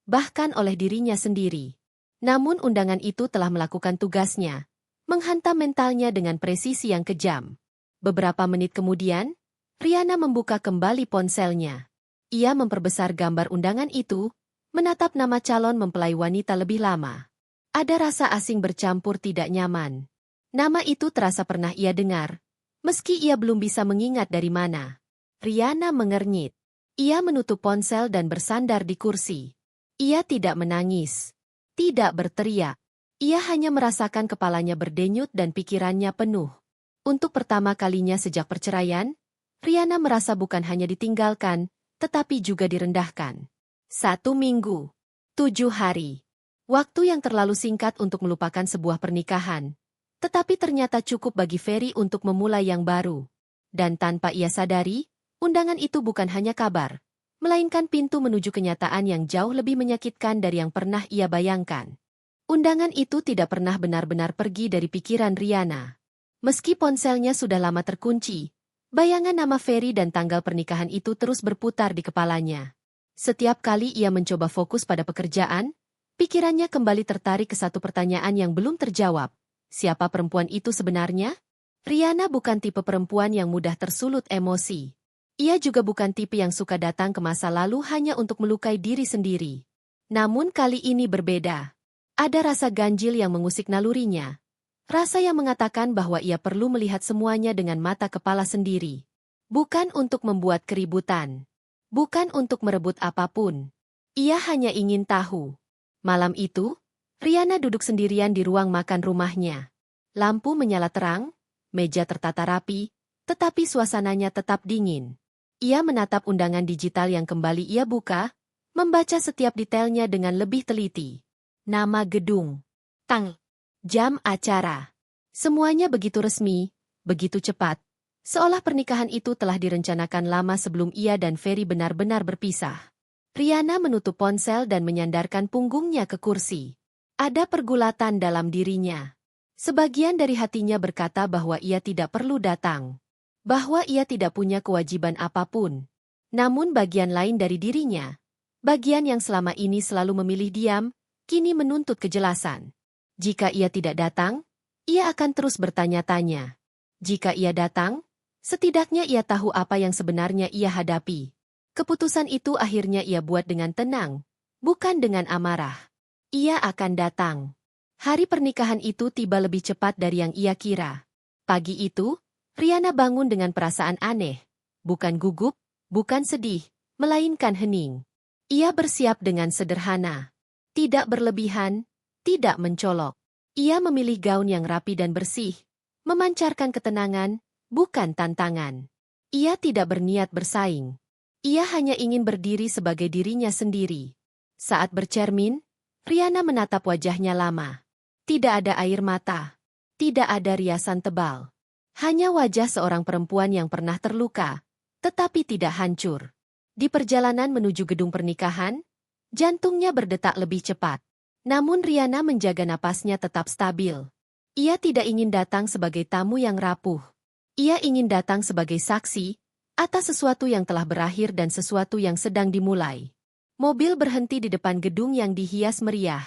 bahkan oleh dirinya sendiri. Namun undangan itu telah melakukan tugasnya, menghantam mentalnya dengan presisi yang kejam. Beberapa menit kemudian, Riana membuka kembali ponselnya. Ia memperbesar gambar undangan itu, menatap nama calon mempelai wanita lebih lama. Ada rasa asing bercampur tidak nyaman. Nama itu terasa pernah ia dengar, meski ia belum bisa mengingat dari mana. Riana mengernyit. Ia menutup ponsel dan bersandar di kursi. Ia tidak menangis. Tidak berteriak. Ia hanya merasakan kepalanya berdenyut dan pikirannya penuh. Untuk pertama kalinya sejak perceraian, Riana merasa bukan hanya ditinggalkan, tetapi juga direndahkan. 1 minggu. 7 hari. Waktu yang terlalu singkat untuk melupakan sebuah pernikahan. Tetapi ternyata cukup bagi Ferry untuk memulai yang baru. Dan tanpa ia sadari, undangan itu bukan hanya kabar, melainkan pintu menuju kenyataan yang jauh lebih menyakitkan dari yang pernah ia bayangkan. Undangan itu tidak pernah benar-benar pergi dari pikiran Riana. Meski ponselnya sudah lama terkunci, bayangan nama Ferry dan tanggal pernikahan itu terus berputar di kepalanya. Setiap kali ia mencoba fokus pada pekerjaan, pikirannya kembali tertarik ke satu pertanyaan yang belum terjawab. Siapa perempuan itu sebenarnya? Riana bukan tipe perempuan yang mudah tersulut emosi. Ia juga bukan tipe yang suka datang ke masa lalu hanya untuk melukai diri sendiri. Namun kali ini berbeda. Ada rasa ganjil yang mengusik nalurinya. Rasa yang mengatakan bahwa ia perlu melihat semuanya dengan mata kepala sendiri. Bukan untuk membuat keributan. Bukan untuk merebut apapun. Ia hanya ingin tahu. Malam itu, Riana duduk sendirian di ruang makan rumahnya. Lampu menyala terang, meja tertata rapi, tetapi suasananya tetap dingin. Ia menatap undangan digital yang kembali ia buka, membaca setiap detailnya dengan lebih teliti. Nama gedung, jam acara. Semuanya begitu resmi, begitu cepat. Seolah pernikahan itu telah direncanakan lama sebelum ia dan Ferry benar-benar berpisah. Riana menutup ponsel dan menyandarkan punggungnya ke kursi. Ada pergulatan dalam dirinya. Sebagian dari hatinya berkata bahwa ia tidak perlu datang. Bahwa ia tidak punya kewajiban apapun. Namun bagian lain dari dirinya, bagian yang selama ini selalu memilih diam, kini menuntut kejelasan. Jika ia tidak datang, ia akan terus bertanya-tanya. Jika ia datang, setidaknya ia tahu apa yang sebenarnya ia hadapi. Keputusan itu akhirnya ia buat dengan tenang, bukan dengan amarah. Ia akan datang. Hari pernikahan itu tiba lebih cepat dari yang ia kira. Pagi itu, Riana bangun dengan perasaan aneh. Bukan gugup, bukan sedih, melainkan hening. Ia bersiap dengan sederhana. Tidak berlebihan, tidak mencolok. Ia memilih gaun yang rapi dan bersih, memancarkan ketenangan, bukan tantangan. Ia tidak berniat bersaing. Ia hanya ingin berdiri sebagai dirinya sendiri. Saat bercermin, Riana menatap wajahnya lama. Tidak ada air mata. Tidak ada riasan tebal. Hanya wajah seorang perempuan yang pernah terluka, tetapi tidak hancur. Di perjalanan menuju gedung pernikahan, jantungnya berdetak lebih cepat. Namun Riana menjaga napasnya tetap stabil. Ia tidak ingin datang sebagai tamu yang rapuh. Ia ingin datang sebagai saksi atas sesuatu yang telah berakhir dan sesuatu yang sedang dimulai. Mobil berhenti di depan gedung yang dihias meriah.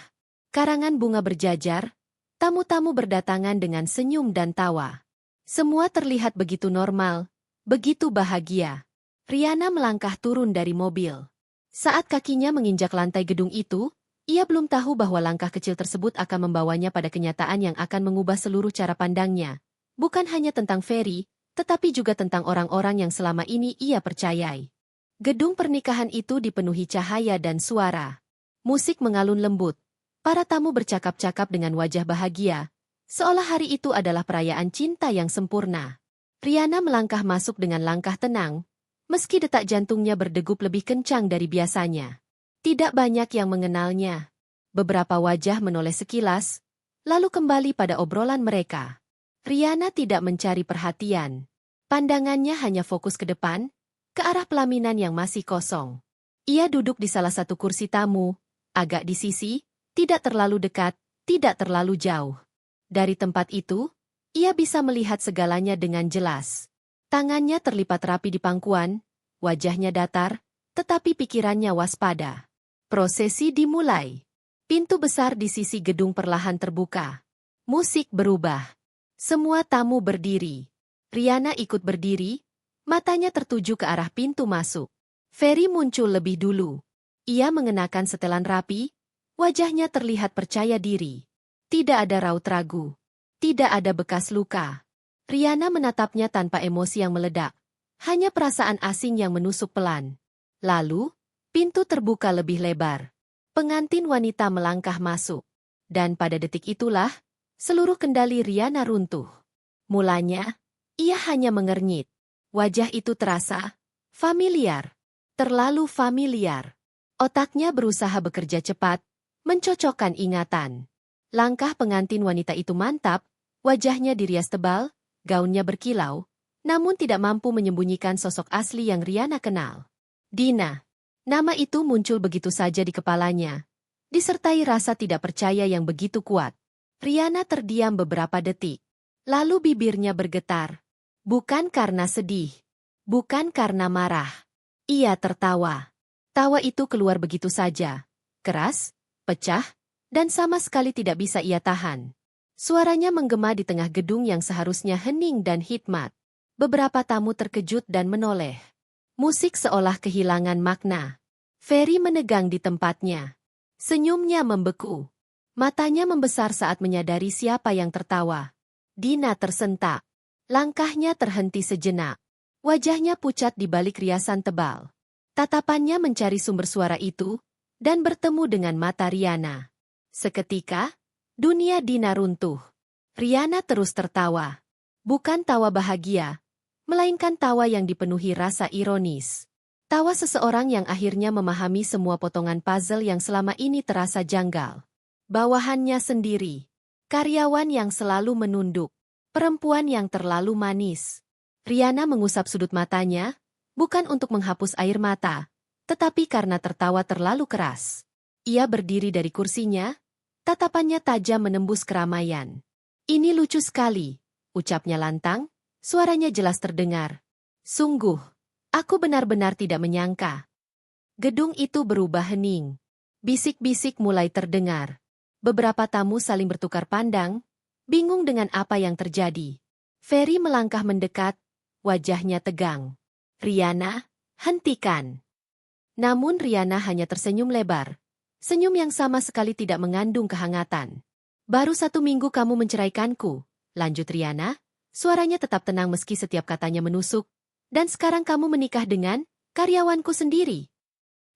Karangan bunga berjajar, tamu-tamu berdatangan dengan senyum dan tawa. Semua terlihat begitu normal, begitu bahagia. Riana melangkah turun dari mobil. Saat kakinya menginjak lantai gedung itu, ia belum tahu bahwa langkah kecil tersebut akan membawanya pada kenyataan yang akan mengubah seluruh cara pandangnya. Bukan hanya tentang Ferry, tetapi juga tentang orang-orang yang selama ini ia percayai. Gedung pernikahan itu dipenuhi cahaya dan suara. Musik mengalun lembut. Para tamu bercakap-cakap dengan wajah bahagia, seolah hari itu adalah perayaan cinta yang sempurna. Riana melangkah masuk dengan langkah tenang, meski detak jantungnya berdegup lebih kencang dari biasanya. Tidak banyak yang mengenalnya. Beberapa wajah menoleh sekilas, lalu kembali pada obrolan mereka. Riana tidak mencari perhatian. Pandangannya hanya fokus ke depan, ke arah pelaminan yang masih kosong. Ia duduk di salah satu kursi tamu, agak di sisi, tidak terlalu dekat, tidak terlalu jauh. Dari tempat itu, ia bisa melihat segalanya dengan jelas. Tangannya terlipat rapi di pangkuan, wajahnya datar, tetapi pikirannya waspada. Prosesi dimulai. Pintu besar di sisi gedung perlahan terbuka. Musik berubah. Semua tamu berdiri. Riana ikut berdiri, matanya tertuju ke arah pintu masuk. Ferry muncul lebih dulu. Ia mengenakan setelan rapi, wajahnya terlihat percaya diri. Tidak ada raut ragu. Tidak ada bekas luka. Riana menatapnya tanpa emosi yang meledak. Hanya perasaan asing yang menusuk pelan. Lalu, pintu terbuka lebih lebar. Pengantin wanita melangkah masuk. Dan pada detik itulah, seluruh kendali Riana runtuh. Mulanya, ia hanya mengernyit. Wajah itu terasa familiar. Terlalu familiar. Otaknya berusaha bekerja cepat, mencocokkan ingatan. Langkah pengantin wanita itu mantap, wajahnya dirias tebal, gaunnya berkilau, namun tidak mampu menyembunyikan sosok asli yang Riana kenal. Dina. Nama itu muncul begitu saja di kepalanya, disertai rasa tidak percaya yang begitu kuat. Riana terdiam beberapa detik. Lalu bibirnya bergetar. Bukan karena sedih. Bukan karena marah. Ia tertawa. Tawa itu keluar begitu saja. Keras, pecah, dan sama sekali tidak bisa ia tahan. Suaranya menggema di tengah gedung yang seharusnya hening dan hikmat. Beberapa tamu terkejut dan menoleh. Musik seolah kehilangan makna. Ferry menegang di tempatnya. Senyumnya membeku. Matanya membesar saat menyadari siapa yang tertawa. Dina tersentak. Langkahnya terhenti sejenak. Wajahnya pucat di balik riasan tebal. Tatapannya mencari sumber suara itu, dan bertemu dengan mata Riana. Seketika, dunia Dina runtuh. Riana terus tertawa. Bukan tawa bahagia, melainkan tawa yang dipenuhi rasa ironis. Tawa seseorang yang akhirnya memahami semua potongan puzzle yang selama ini terasa janggal. Bawahannya sendiri. Karyawan yang selalu menunduk. Perempuan yang terlalu manis. Riana mengusap sudut matanya, bukan untuk menghapus air mata, tetapi karena tertawa terlalu keras. Ia berdiri dari kursinya, tatapannya tajam menembus keramaian. Ini lucu sekali, ucapnya lantang, suaranya jelas terdengar. Sungguh, aku benar-benar tidak menyangka. Gedung itu berubah hening. Bisik-bisik mulai terdengar. Beberapa tamu saling bertukar pandang, bingung dengan apa yang terjadi. Ferry melangkah mendekat, wajahnya tegang. Riana, hentikan. Namun Riana hanya tersenyum lebar. Senyum yang sama sekali tidak mengandung kehangatan. Baru 1 minggu kamu menceraikanku, lanjut Riana. Suaranya tetap tenang meski setiap katanya menusuk. Dan sekarang kamu menikah dengan karyawanku sendiri.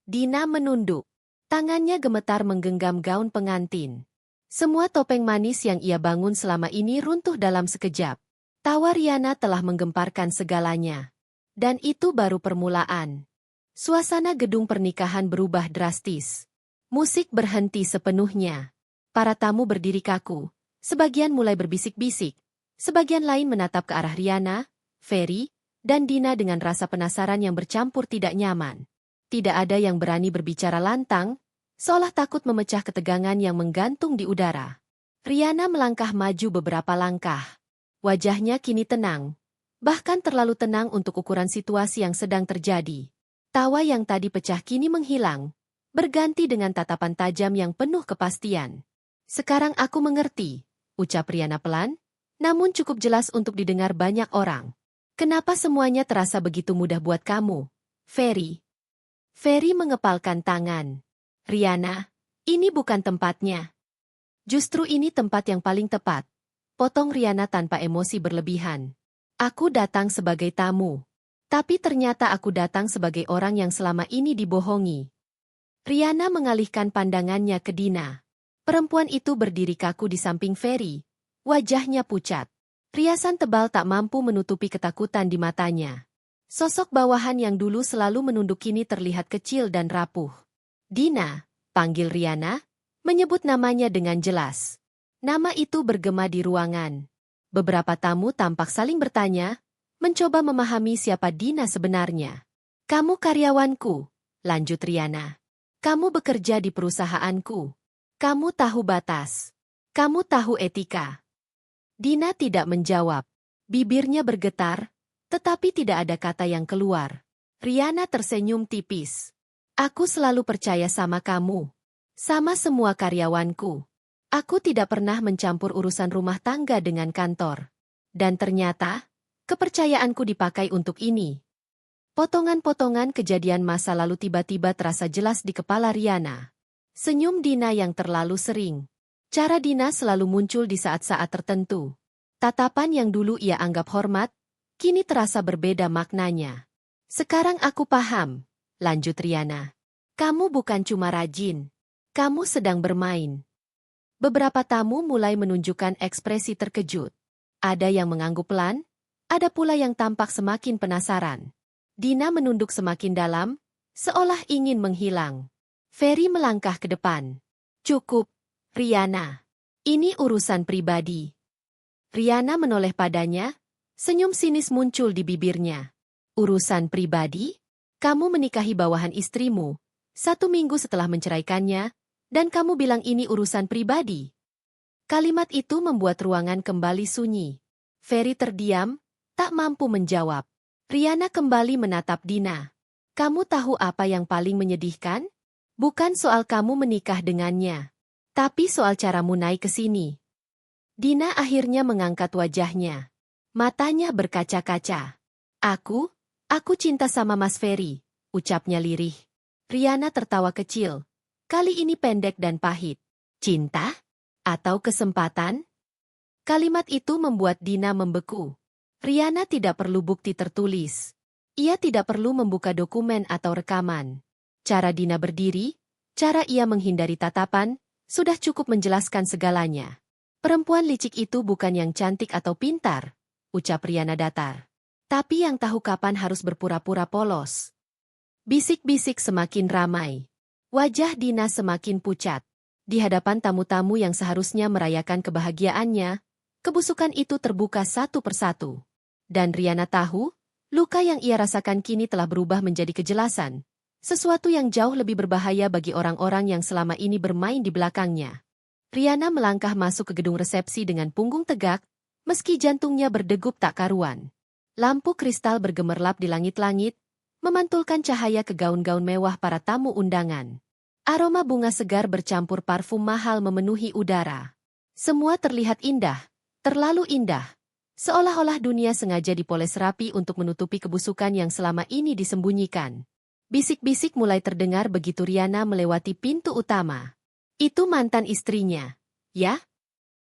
Dina menunduk. Tangannya gemetar menggenggam gaun pengantin. Semua topeng manis yang ia bangun selama ini runtuh dalam sekejap. Tawa Riana telah menggemparkan segalanya. Dan itu baru permulaan. Suasana gedung pernikahan berubah drastis. Musik berhenti sepenuhnya. Para tamu berdiri kaku. Sebagian mulai berbisik-bisik. Sebagian lain menatap ke arah Riana, Ferry, dan Dina dengan rasa penasaran yang bercampur tidak nyaman. Tidak ada yang berani berbicara lantang, seolah takut memecah ketegangan yang menggantung di udara. Riana melangkah maju beberapa langkah. Wajahnya kini tenang, bahkan terlalu tenang untuk ukuran situasi yang sedang terjadi. Tawa yang tadi pecah kini menghilang, berganti dengan tatapan tajam yang penuh kepastian. Sekarang aku mengerti, ucap Riana pelan, namun cukup jelas untuk didengar banyak orang. Kenapa semuanya terasa begitu mudah buat kamu, Ferry? Ferry mengepalkan tangan. Riana, ini bukan tempatnya. Justru ini tempat yang paling tepat. Potong Riana tanpa emosi berlebihan. Aku datang sebagai tamu. Tapi ternyata aku datang sebagai orang yang selama ini dibohongi. Riana mengalihkan pandangannya ke Dina. Perempuan itu berdiri kaku di samping Ferry. Wajahnya pucat. Riasan tebal tak mampu menutupi ketakutan di matanya. Sosok bawahan yang dulu selalu menunduk kini terlihat kecil dan rapuh. Dina, panggil Riana, menyebut namanya dengan jelas. Nama itu bergema di ruangan. Beberapa tamu tampak saling bertanya, mencoba memahami siapa Dina sebenarnya. Kamu karyawanku, lanjut Riana. Kamu bekerja di perusahaanku. Kamu tahu batas. Kamu tahu etika. Dina tidak menjawab. Bibirnya bergetar, tetapi tidak ada kata yang keluar. Riana tersenyum tipis. Aku selalu percaya sama kamu. Sama semua karyawanku. Aku tidak pernah mencampur urusan rumah tangga dengan kantor. Dan ternyata, kepercayaanku dipakai untuk ini. Potongan-potongan kejadian masa lalu tiba-tiba terasa jelas di kepala Riana. Senyum Dina yang terlalu sering. Cara Dina selalu muncul di saat-saat tertentu. Tatapan yang dulu ia anggap hormat, kini terasa berbeda maknanya. Sekarang aku paham, lanjut Riana. Kamu bukan cuma rajin. Kamu sedang bermain. Beberapa tamu mulai menunjukkan ekspresi terkejut. Ada yang mengangguk pelan, ada pula yang tampak semakin penasaran. Dina menunduk semakin dalam, seolah ingin menghilang. Ferry melangkah ke depan. Cukup, Riana. Ini urusan pribadi. Riana menoleh padanya, senyum sinis muncul di bibirnya. Urusan pribadi? Kamu menikahi bawahan istrimu, 1 minggu setelah menceraikannya, dan kamu bilang ini urusan pribadi. Kalimat itu membuat ruangan kembali sunyi. Ferry terdiam, tak mampu menjawab. Riana kembali menatap Dina. Kamu tahu apa yang paling menyedihkan? Bukan soal kamu menikah dengannya, tapi soal caramu naik ke sini. Dina akhirnya mengangkat wajahnya. Matanya berkaca-kaca. Aku cinta sama Mas Ferry, ucapnya lirih. Riana tertawa kecil. Kali ini pendek dan pahit. Cinta? Atau kesempatan? Kalimat itu membuat Dina membeku. Riana tidak perlu bukti tertulis. Ia tidak perlu membuka dokumen atau rekaman. Cara Dina berdiri, cara ia menghindari tatapan, sudah cukup menjelaskan segalanya. Perempuan licik itu bukan yang cantik atau pintar, ucap Riana datar. Tapi yang tahu kapan harus berpura-pura polos. Bisik-bisik semakin ramai. Wajah Dina semakin pucat. Di hadapan tamu-tamu yang seharusnya merayakan kebahagiaannya, kebusukan itu terbuka satu persatu. Dan Riana tahu, luka yang ia rasakan kini telah berubah menjadi kejelasan. Sesuatu yang jauh lebih berbahaya bagi orang-orang yang selama ini bermain di belakangnya. Riana melangkah masuk ke gedung resepsi dengan punggung tegak, meski jantungnya berdegup tak karuan. Lampu kristal bergemerlap di langit-langit, memantulkan cahaya ke gaun-gaun mewah para tamu undangan. Aroma bunga segar bercampur parfum mahal memenuhi udara. Semua terlihat indah, terlalu indah. Seolah-olah dunia sengaja dipoles rapi untuk menutupi kebusukan yang selama ini disembunyikan. Bisik-bisik mulai terdengar begitu Riana melewati pintu utama. Itu mantan istrinya, ya?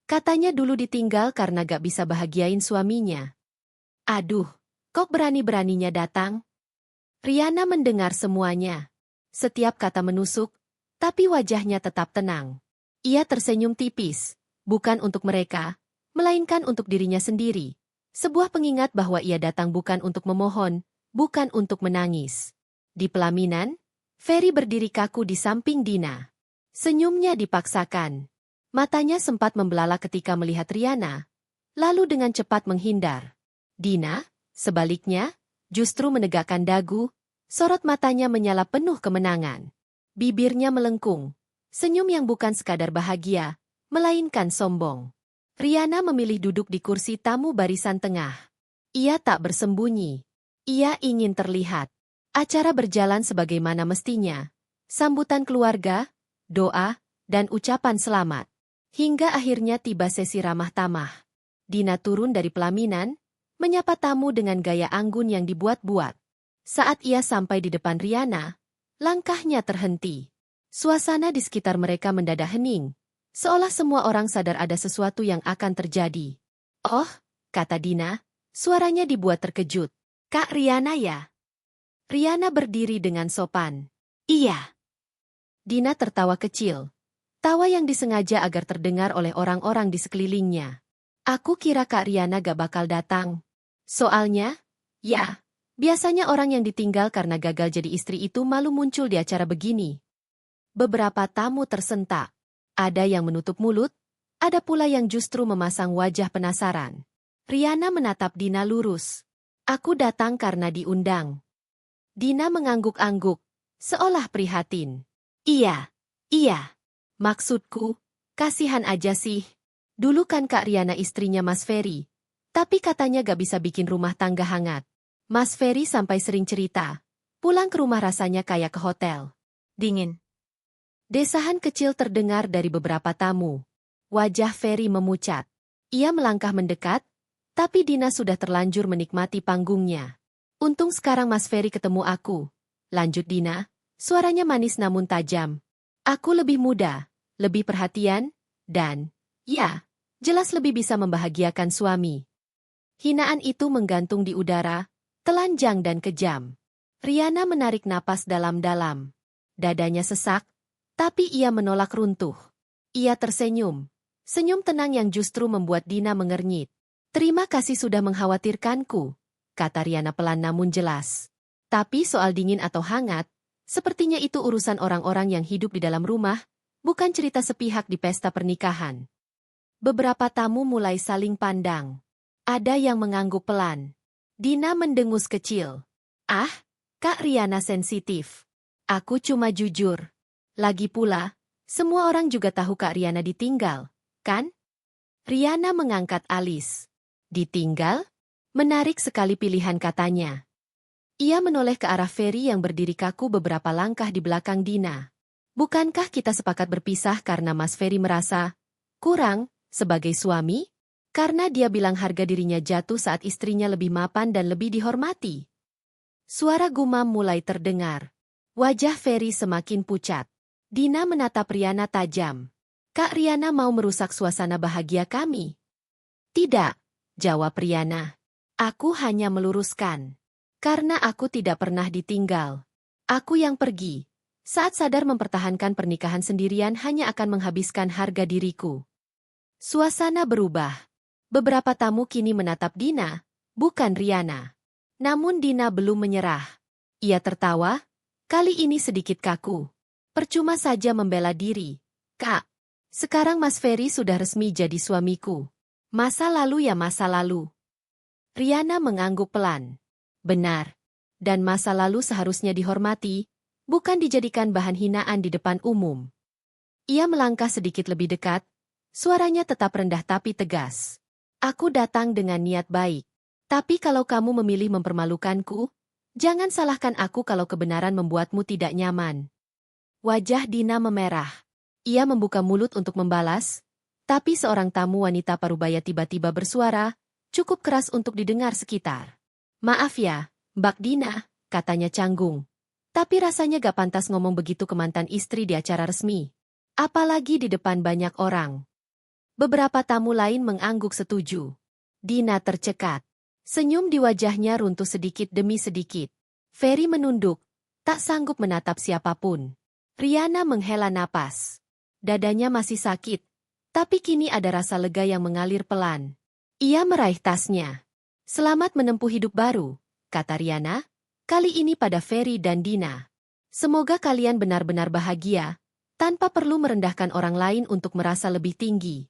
Katanya dulu ditinggal karena gak bisa bahagiain suaminya. Aduh, kok berani-beraninya datang? Riana mendengar semuanya. Setiap kata menusuk, tapi wajahnya tetap tenang. Ia tersenyum tipis, bukan untuk mereka, melainkan untuk dirinya sendiri. Sebuah pengingat bahwa ia datang bukan untuk memohon, bukan untuk menangis. Di pelaminan, Ferry berdiri kaku di samping Dina. Senyumnya dipaksakan. Matanya sempat membelalak ketika melihat Riana, lalu dengan cepat menghindar. Dina, sebaliknya, justru menegakkan dagu, sorot matanya menyala penuh kemenangan. Bibirnya melengkung, senyum yang bukan sekadar bahagia, melainkan sombong. Riana memilih duduk di kursi tamu barisan tengah. Ia tak bersembunyi. Ia ingin terlihat. Acara berjalan sebagaimana mestinya. Sambutan keluarga, doa, dan ucapan selamat. Hingga akhirnya tiba sesi ramah tamah. Dina turun dari pelaminan, menyapa tamu dengan gaya anggun yang dibuat-buat. Saat ia sampai di depan Riana, langkahnya terhenti. Suasana di sekitar mereka mendadak hening, seolah semua orang sadar ada sesuatu yang akan terjadi. Oh, kata Dina, suaranya dibuat terkejut. Kak Riana ya? Riana berdiri dengan sopan. Iya. Dina tertawa kecil. Tawa yang disengaja agar terdengar oleh orang-orang di sekelilingnya. Aku kira Kak Riana gak bakal datang. Soalnya, ya, biasanya orang yang ditinggal karena gagal jadi istri itu malu muncul di acara begini. Beberapa tamu tersentak. Ada yang menutup mulut, ada pula yang justru memasang wajah penasaran. Riana menatap Dina lurus. Aku datang karena diundang. Dina mengangguk-angguk, seolah prihatin. Iya. Maksudku, kasihan aja sih. Dulu kan Kak Riana istrinya Mas Ferry, tapi katanya gak bisa bikin rumah tangga hangat. Mas Ferry sampai sering cerita, pulang ke rumah rasanya kayak ke hotel. Dingin. Desahan kecil terdengar dari beberapa tamu. Wajah Ferry memucat. Ia melangkah mendekat, tapi Dina sudah terlanjur menikmati panggungnya. Untung sekarang Mas Ferry ketemu aku. Lanjut Dina, suaranya manis namun tajam. Aku lebih muda, lebih perhatian, dan, ya, jelas lebih bisa membahagiakan suami. Hinaan itu menggantung di udara, telanjang dan kejam. Riana menarik napas dalam-dalam. Dadanya sesak, tapi ia menolak runtuh. Ia tersenyum. Senyum tenang yang justru membuat Dina mengernyit. Terima kasih sudah mengkhawatirkanku, kata Riana pelan namun jelas. Tapi soal dingin atau hangat, sepertinya itu urusan orang-orang yang hidup di dalam rumah, bukan cerita sepihak di pesta pernikahan. Beberapa tamu mulai saling pandang. Ada yang mengangguk pelan. Dina mendengus kecil. Ah, Kak Riana sensitif. Aku cuma jujur. Lagi pula, semua orang juga tahu Kak Riana ditinggal, kan? Riana mengangkat alis. Ditinggal? Menarik sekali pilihan katanya. Ia menoleh ke arah Ferry yang berdiri kaku beberapa langkah di belakang Dina. Bukankah kita sepakat berpisah karena Mas Ferry merasa kurang sebagai suami? Karena dia bilang harga dirinya jatuh saat istrinya lebih mapan dan lebih dihormati. Suara gumam mulai terdengar. Wajah Ferry semakin pucat. Dina menatap Riana tajam. Kak Riana mau merusak suasana bahagia kami. Tidak, jawab Riana. Aku hanya meluruskan. Karena aku tidak pernah ditinggal. Aku yang pergi. Saat sadar mempertahankan pernikahan sendirian hanya akan menghabiskan harga diriku. Suasana berubah. Beberapa tamu kini menatap Dina, bukan Riana. Namun Dina belum menyerah. Ia tertawa, kali ini sedikit kaku. Percuma saja membela diri. Kak, sekarang Mas Ferry sudah resmi jadi suamiku. Masa lalu ya masa lalu. Riana mengangguk pelan. Benar. Dan masa lalu seharusnya dihormati, bukan dijadikan bahan hinaan di depan umum. Ia melangkah sedikit lebih dekat, suaranya tetap rendah tapi tegas. Aku datang dengan niat baik. Tapi kalau kamu memilih mempermalukanku, jangan salahkan aku kalau kebenaran membuatmu tidak nyaman. Wajah Dina memerah. Ia membuka mulut untuk membalas, tapi seorang tamu wanita parubaya tiba-tiba bersuara, cukup keras untuk didengar sekitar. Maaf ya, Mbak Dina, katanya canggung. Tapi rasanya gak pantas ngomong begitu ke mantan istri di acara resmi. Apalagi di depan banyak orang. Beberapa tamu lain mengangguk setuju. Dina tercekat. Senyum di wajahnya runtuh sedikit demi sedikit. Ferry menunduk, tak sanggup menatap siapapun. Riana menghela napas. Dadanya masih sakit, tapi kini ada rasa lega yang mengalir pelan. Ia meraih tasnya. Selamat menempuh hidup baru, kata Riana, kali ini pada Ferry dan Dina. Semoga kalian benar-benar bahagia, tanpa perlu merendahkan orang lain untuk merasa lebih tinggi.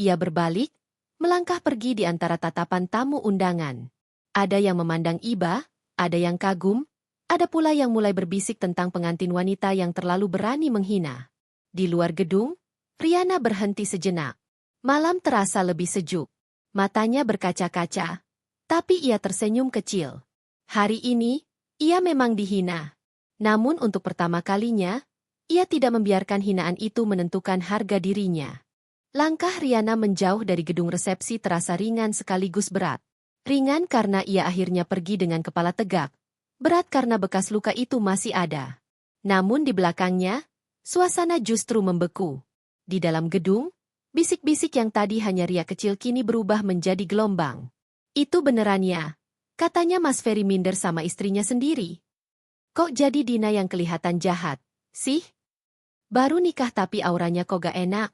Ia berbalik, melangkah pergi di antara tatapan tamu undangan. Ada yang memandang iba, ada yang kagum, ada pula yang mulai berbisik tentang pengantin wanita yang terlalu berani menghina. Di luar gedung, Riana berhenti sejenak. Malam terasa lebih sejuk. Matanya berkaca-kaca. Tapi ia tersenyum kecil. Hari ini, ia memang dihina. Namun untuk pertama kalinya, ia tidak membiarkan hinaan itu menentukan harga dirinya. Langkah Riana menjauh dari gedung resepsi terasa ringan sekaligus berat. Ringan karena ia akhirnya pergi dengan kepala tegak. Berat karena bekas luka itu masih ada. Namun di belakangnya, suasana justru membeku. Di dalam gedung, bisik-bisik yang tadi hanya riak kecil kini berubah menjadi gelombang. Itu beneran ya, katanya Mas Ferry minder sama istrinya sendiri. Kok jadi Dina yang kelihatan jahat, sih? Baru nikah tapi auranya kok gak enak.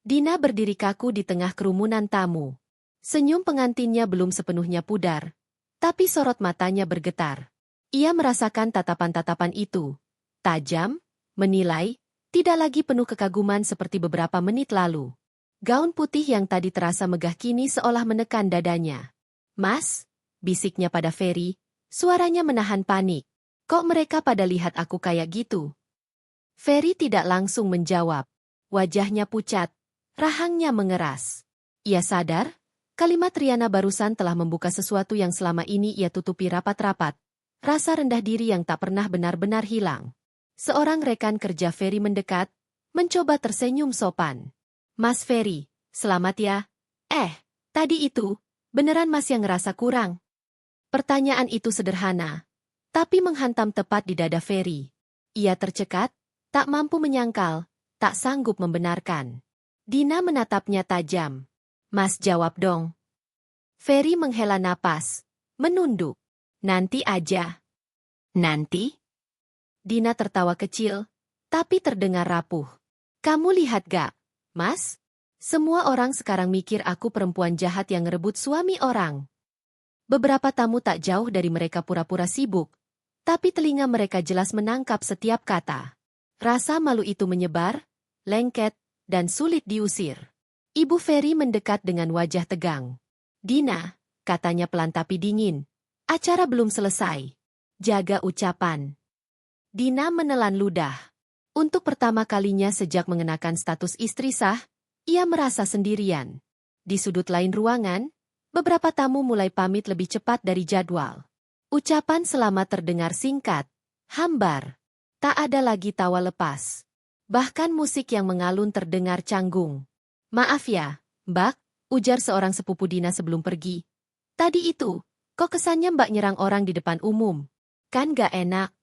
Dina berdiri kaku di tengah kerumunan tamu. Senyum pengantinnya belum sepenuhnya pudar, tapi sorot matanya bergetar. Ia merasakan tatapan-tatapan itu. Tajam, menilai, tidak lagi penuh kekaguman seperti beberapa menit lalu. Gaun putih yang tadi terasa megah kini seolah menekan dadanya. Mas, bisiknya pada Ferry, suaranya menahan panik. Kok mereka pada lihat aku kayak gitu? Ferry tidak langsung menjawab. Wajahnya pucat, rahangnya mengeras. Ia sadar, kalimat Riana barusan telah membuka sesuatu yang selama ini ia tutupi rapat-rapat. Rasa rendah diri yang tak pernah benar-benar hilang. Seorang rekan kerja Ferry mendekat, mencoba tersenyum sopan. Mas Ferry, selamat ya. Tadi itu, beneran Mas yang ngerasa kurang? Pertanyaan itu sederhana, tapi menghantam tepat di dada Ferry. Ia tercekat, tak mampu menyangkal, tak sanggup membenarkan. Dina menatapnya tajam. Mas jawab dong. Ferry menghela napas, menunduk. Nanti aja. Nanti? Dina tertawa kecil, tapi terdengar rapuh. Kamu lihat gak, Mas? Semua orang sekarang mikir aku perempuan jahat yang ngerebut suami orang. Beberapa tamu tak jauh dari mereka pura-pura sibuk, tapi telinga mereka jelas menangkap setiap kata. Rasa malu itu menyebar, lengket, dan sulit diusir. Ibu Ferry mendekat dengan wajah tegang. Dina, katanya pelan tapi dingin, acara belum selesai. Jaga ucapan. Dina menelan ludah. Untuk pertama kalinya sejak mengenakan status istri sah, ia merasa sendirian. Di sudut lain ruangan, beberapa tamu mulai pamit lebih cepat dari jadwal. Ucapan selamat terdengar singkat, hambar. Tak ada lagi tawa lepas. Bahkan musik yang mengalun terdengar canggung. Maaf ya, Mbak, ujar seorang sepupu Dina sebelum pergi. Tadi itu, kok kesannya Mbak nyerang orang di depan umum? Kan gak enak.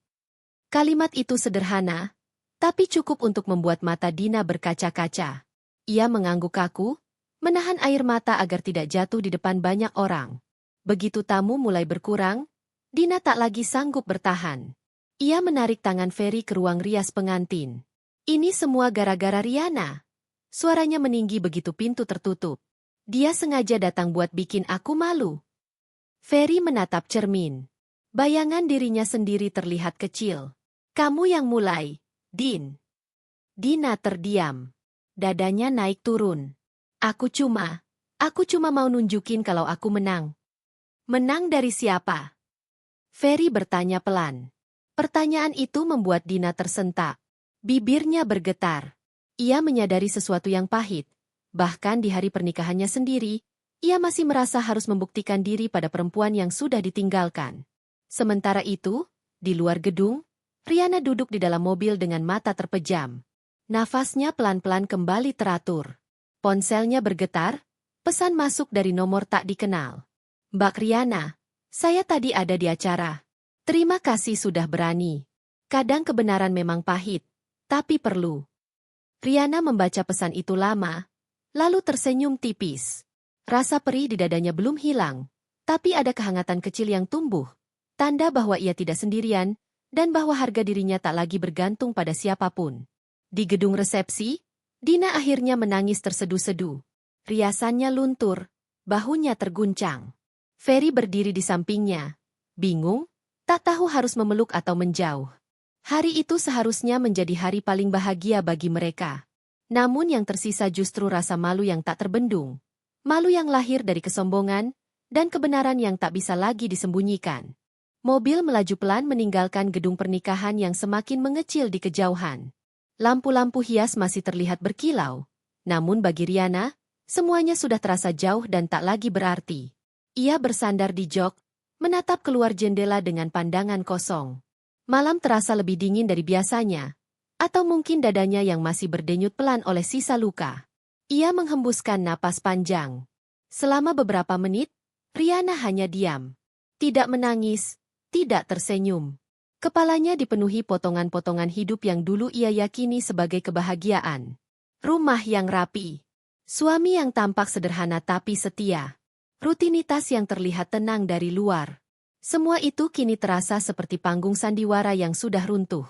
Kalimat itu sederhana, tapi cukup untuk membuat mata Dina berkaca-kaca. Ia mengangguk kaku, menahan air mata agar tidak jatuh di depan banyak orang. Begitu tamu mulai berkurang, Dina tak lagi sanggup bertahan. Ia menarik tangan Ferry ke ruang rias pengantin. Ini semua gara-gara Riana. Suaranya meninggi begitu pintu tertutup. Dia sengaja datang buat bikin aku malu. Ferry menatap cermin. Bayangan dirinya sendiri terlihat kecil. Kamu yang mulai, Din. Dina terdiam. Dadanya naik turun. Aku cuma mau nunjukin kalau aku menang. Menang dari siapa? Ferry bertanya pelan. Pertanyaan itu membuat Dina tersentak. Bibirnya bergetar. Ia menyadari sesuatu yang pahit. Bahkan di hari pernikahannya sendiri, ia masih merasa harus membuktikan diri pada perempuan yang sudah ditinggalkan. Sementara itu, di luar gedung, Riana duduk di dalam mobil dengan mata terpejam. Nafasnya pelan-pelan kembali teratur. Ponselnya bergetar, pesan masuk dari nomor tak dikenal. Mbak Riana, saya tadi ada di acara. Terima kasih sudah berani. Kadang kebenaran memang pahit, tapi perlu. Riana membaca pesan itu lama, lalu tersenyum tipis. Rasa perih di dadanya belum hilang, tapi ada kehangatan kecil yang tumbuh. Tanda bahwa ia tidak sendirian, dan bahwa harga dirinya tak lagi bergantung pada siapapun. Di gedung resepsi, Dina akhirnya menangis terseduh-seduh. Riasannya luntur, bahunya terguncang. Ferry berdiri di sampingnya. Bingung, tak tahu harus memeluk atau menjauh. Hari itu seharusnya menjadi hari paling bahagia bagi mereka. Namun yang tersisa justru rasa malu yang tak terbendung. Malu yang lahir dari kesombongan, dan kebenaran yang tak bisa lagi disembunyikan. Mobil melaju pelan meninggalkan gedung pernikahan yang semakin mengecil di kejauhan. Lampu-lampu hias masih terlihat berkilau. Namun bagi Riana, semuanya sudah terasa jauh dan tak lagi berarti. Ia bersandar di jok, menatap keluar jendela dengan pandangan kosong. Malam terasa lebih dingin dari biasanya. Atau mungkin dadanya yang masih berdenyut pelan oleh sisa luka. Ia menghembuskan napas panjang. Selama beberapa menit, Riana hanya diam. Tidak menangis, tidak tersenyum. Kepalanya dipenuhi potongan-potongan hidup yang dulu ia yakini sebagai kebahagiaan. Rumah yang rapi. Suami yang tampak sederhana tapi setia. Rutinitas yang terlihat tenang dari luar. Semua itu kini terasa seperti panggung sandiwara yang sudah runtuh.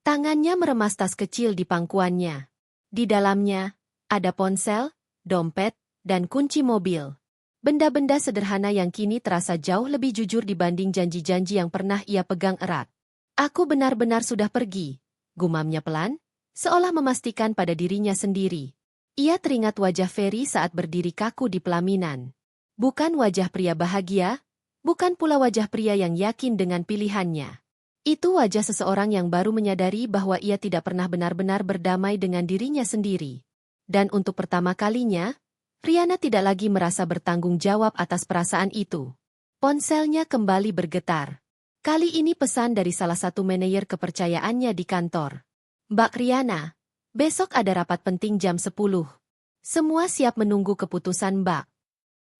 Tangannya meremas tas kecil di pangkuannya. Di dalamnya, ada ponsel, dompet, dan kunci mobil. Benda-benda sederhana yang kini terasa jauh lebih jujur dibanding janji-janji yang pernah ia pegang erat. Aku benar-benar sudah pergi, gumamnya pelan, seolah memastikan pada dirinya sendiri. Ia teringat wajah Ferry saat berdiri kaku di pelaminan. Bukan wajah pria bahagia, bukan pula wajah pria yang yakin dengan pilihannya. Itu wajah seseorang yang baru menyadari bahwa ia tidak pernah benar-benar berdamai dengan dirinya sendiri. Dan untuk pertama kalinya, Riana tidak lagi merasa bertanggung jawab atas perasaan itu. Ponselnya kembali bergetar. Kali ini pesan dari salah satu manajer kepercayaannya di kantor. Mbak Riana, besok ada rapat penting jam 10. Semua siap menunggu keputusan Mbak.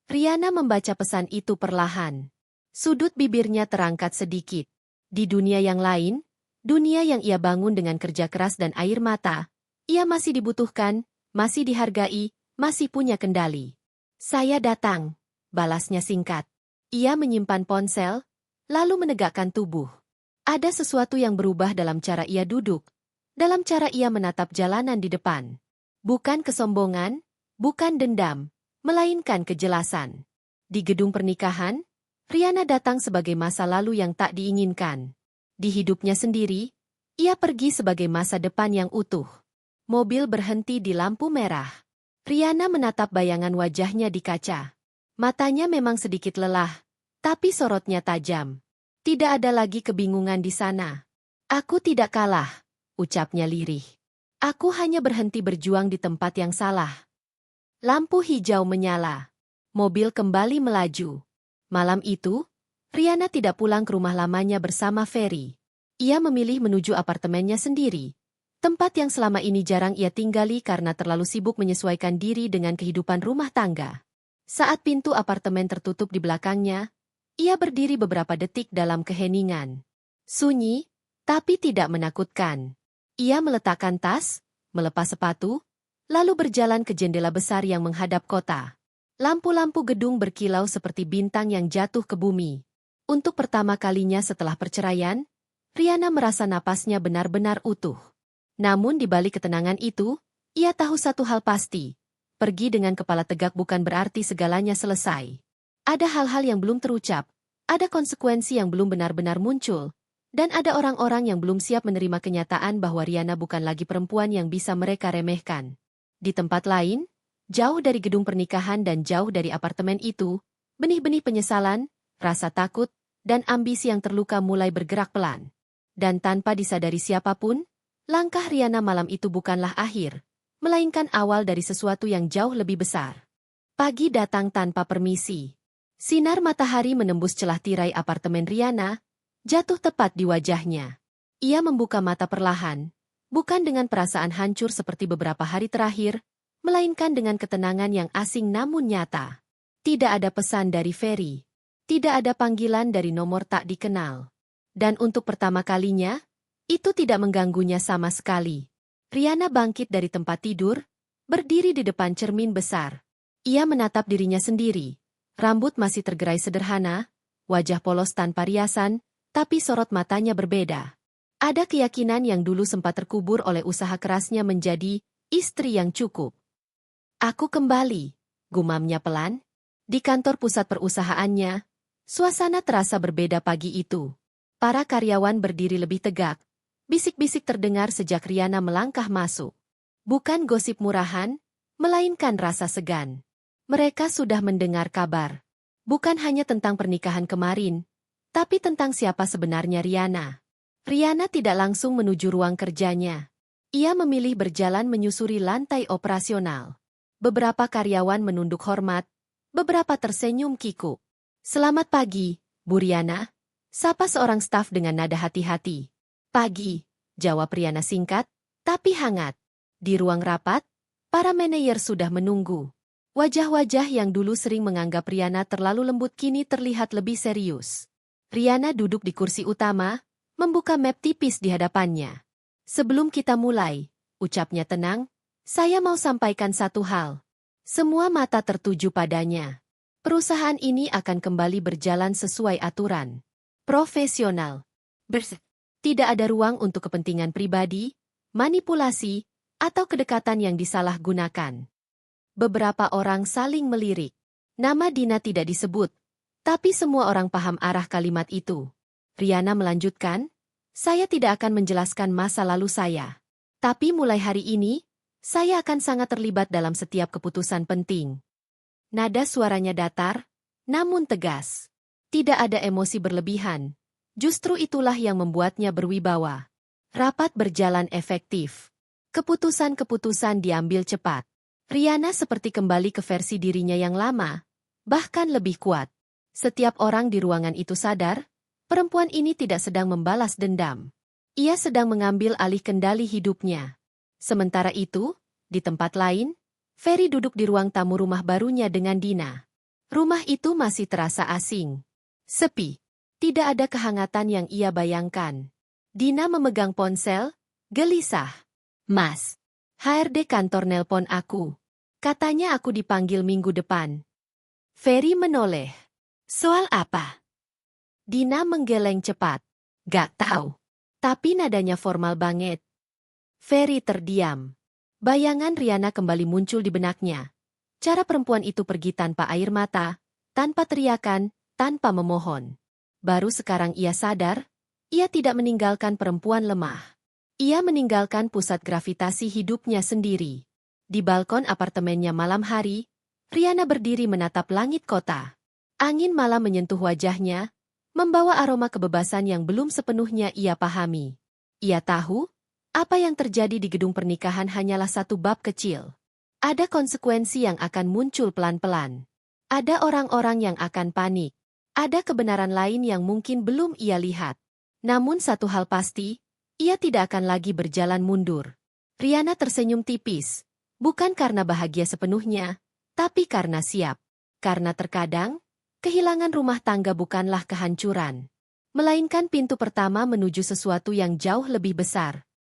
Riana membaca pesan itu perlahan. Sudut bibirnya terangkat sedikit. Di dunia yang lain, dunia yang ia bangun dengan kerja keras dan air mata, ia masih dibutuhkan, masih dihargai, masih punya kendali. Saya datang, balasnya singkat. Ia menyimpan ponsel, lalu menegakkan tubuh. Ada sesuatu yang berubah dalam cara ia duduk, dalam cara ia menatap jalanan di depan. Bukan kesombongan, bukan dendam, melainkan kejelasan. Di gedung pernikahan, Riana datang sebagai masa lalu yang tak diinginkan. Di hidupnya sendiri, ia pergi sebagai masa depan yang utuh. Mobil berhenti di lampu merah. Riana menatap bayangan wajahnya di kaca. Matanya memang sedikit lelah, tapi sorotnya tajam. Tidak ada lagi kebingungan di sana. Aku tidak kalah, ucapnya lirih. Aku hanya berhenti berjuang di tempat yang salah. Lampu hijau menyala. Mobil kembali melaju. Malam itu, Riana tidak pulang ke rumah lamanya bersama Ferry. Ia memilih menuju apartemennya sendiri. Tempat yang selama ini jarang ia tinggali karena terlalu sibuk menyesuaikan diri dengan kehidupan rumah tangga. Saat pintu apartemen tertutup di belakangnya, ia berdiri beberapa detik dalam keheningan. Sunyi, tapi tidak menakutkan. Ia meletakkan tas, melepas sepatu, lalu berjalan ke jendela besar yang menghadap kota. Lampu-lampu gedung berkilau seperti bintang yang jatuh ke bumi. Untuk pertama kalinya setelah perceraian, Riana merasa napasnya benar-benar utuh. Namun di balik ketenangan itu, ia tahu satu hal pasti. Pergi dengan kepala tegak bukan berarti segalanya selesai. Ada hal-hal yang belum terucap, ada konsekuensi yang belum benar-benar muncul, dan ada orang-orang yang belum siap menerima kenyataan bahwa Riana bukan lagi perempuan yang bisa mereka remehkan. Di tempat lain, jauh dari gedung pernikahan dan jauh dari apartemen itu, benih-benih penyesalan, rasa takut, dan ambisi yang terluka mulai bergerak pelan. Dan tanpa disadari siapapun, langkah Riana malam itu bukanlah akhir, melainkan awal dari sesuatu yang jauh lebih besar. Pagi datang tanpa permisi. Sinar matahari menembus celah tirai apartemen Riana, jatuh tepat di wajahnya. Ia membuka mata perlahan, bukan dengan perasaan hancur seperti beberapa hari terakhir, melainkan dengan ketenangan yang asing namun nyata. Tidak ada pesan dari Ferry. Tidak ada panggilan dari nomor tak dikenal. Dan untuk pertama kalinya, itu tidak mengganggunya sama sekali. Riana bangkit dari tempat tidur, berdiri di depan cermin besar. Ia menatap dirinya sendiri. Rambut masih tergerai sederhana, wajah polos tanpa riasan, tapi sorot matanya berbeda. Ada keyakinan yang dulu sempat terkubur oleh usaha kerasnya menjadi istri yang cukup. Aku kembali, gumamnya pelan. Di kantor pusat perusahaannya, suasana terasa berbeda pagi itu. Para karyawan berdiri lebih tegak. Bisik-bisik terdengar sejak Riana melangkah masuk. Bukan gosip murahan, melainkan rasa segan. Mereka sudah mendengar kabar. Bukan hanya tentang pernikahan kemarin, tapi tentang siapa sebenarnya Riana. Riana tidak langsung menuju ruang kerjanya. Ia memilih berjalan menyusuri lantai operasional. Beberapa karyawan menunduk hormat, beberapa tersenyum kikuk. Selamat pagi, Bu Riana, sapa seorang staf dengan nada hati-hati. Pagi, jawab Riana singkat, tapi hangat. Di ruang rapat, para manajer sudah menunggu. Wajah-wajah yang dulu sering menganggap Riana terlalu lembut kini terlihat lebih serius. Riana duduk di kursi utama, membuka map tipis di hadapannya. Sebelum kita mulai, ucapnya tenang, saya mau sampaikan satu hal. Semua mata tertuju padanya. Perusahaan ini akan kembali berjalan sesuai aturan. Profesional. Tidak ada ruang untuk kepentingan pribadi, manipulasi, atau kedekatan yang disalahgunakan. Beberapa orang saling melirik. Nama Dina tidak disebut, tapi semua orang paham arah kalimat itu. Riana melanjutkan, saya tidak akan menjelaskan masa lalu saya. Tapi mulai hari ini, saya akan sangat terlibat dalam setiap keputusan penting. Nada suaranya datar, namun tegas. Tidak ada emosi berlebihan. Justru itulah yang membuatnya berwibawa. Rapat berjalan efektif. Keputusan-keputusan diambil cepat. Riana seperti kembali ke versi dirinya yang lama, bahkan lebih kuat. Setiap orang di ruangan itu sadar, perempuan ini tidak sedang membalas dendam. Ia sedang mengambil alih kendali hidupnya. Sementara itu, di tempat lain, Ferry duduk di ruang tamu rumah barunya dengan Dina. Rumah itu masih terasa asing. Sepi. Tidak ada kehangatan yang ia bayangkan. Dina memegang ponsel, gelisah. Mas, HRD kantor nelpon aku. Katanya aku dipanggil minggu depan. Ferry menoleh. Soal apa? Dina menggeleng cepat. Gak tahu. Tapi nadanya formal banget. Ferry terdiam. Bayangan Riana kembali muncul di benaknya. Cara perempuan itu pergi tanpa air mata, tanpa teriakan, tanpa memohon. Baru sekarang ia sadar, ia tidak meninggalkan perempuan lemah. Ia meninggalkan pusat gravitasi hidupnya sendiri. Di balkon apartemennya malam hari, Riana berdiri menatap langit kota. Angin malam menyentuh wajahnya, membawa aroma kebebasan yang belum sepenuhnya ia pahami. Ia tahu, apa yang terjadi di gedung pernikahan hanyalah satu bab kecil. Ada konsekuensi yang akan muncul pelan-pelan. Ada orang-orang yang akan panik. Ada kebenaran lain yang mungkin belum ia lihat. Namun satu hal pasti, ia tidak akan lagi berjalan mundur. Riana tersenyum tipis. Bukan karena bahagia sepenuhnya, tapi karena siap. Karena terkadang, kehilangan rumah tangga bukanlah kehancuran, melainkan pintu pertama menuju sesuatu yang jauh lebih besar.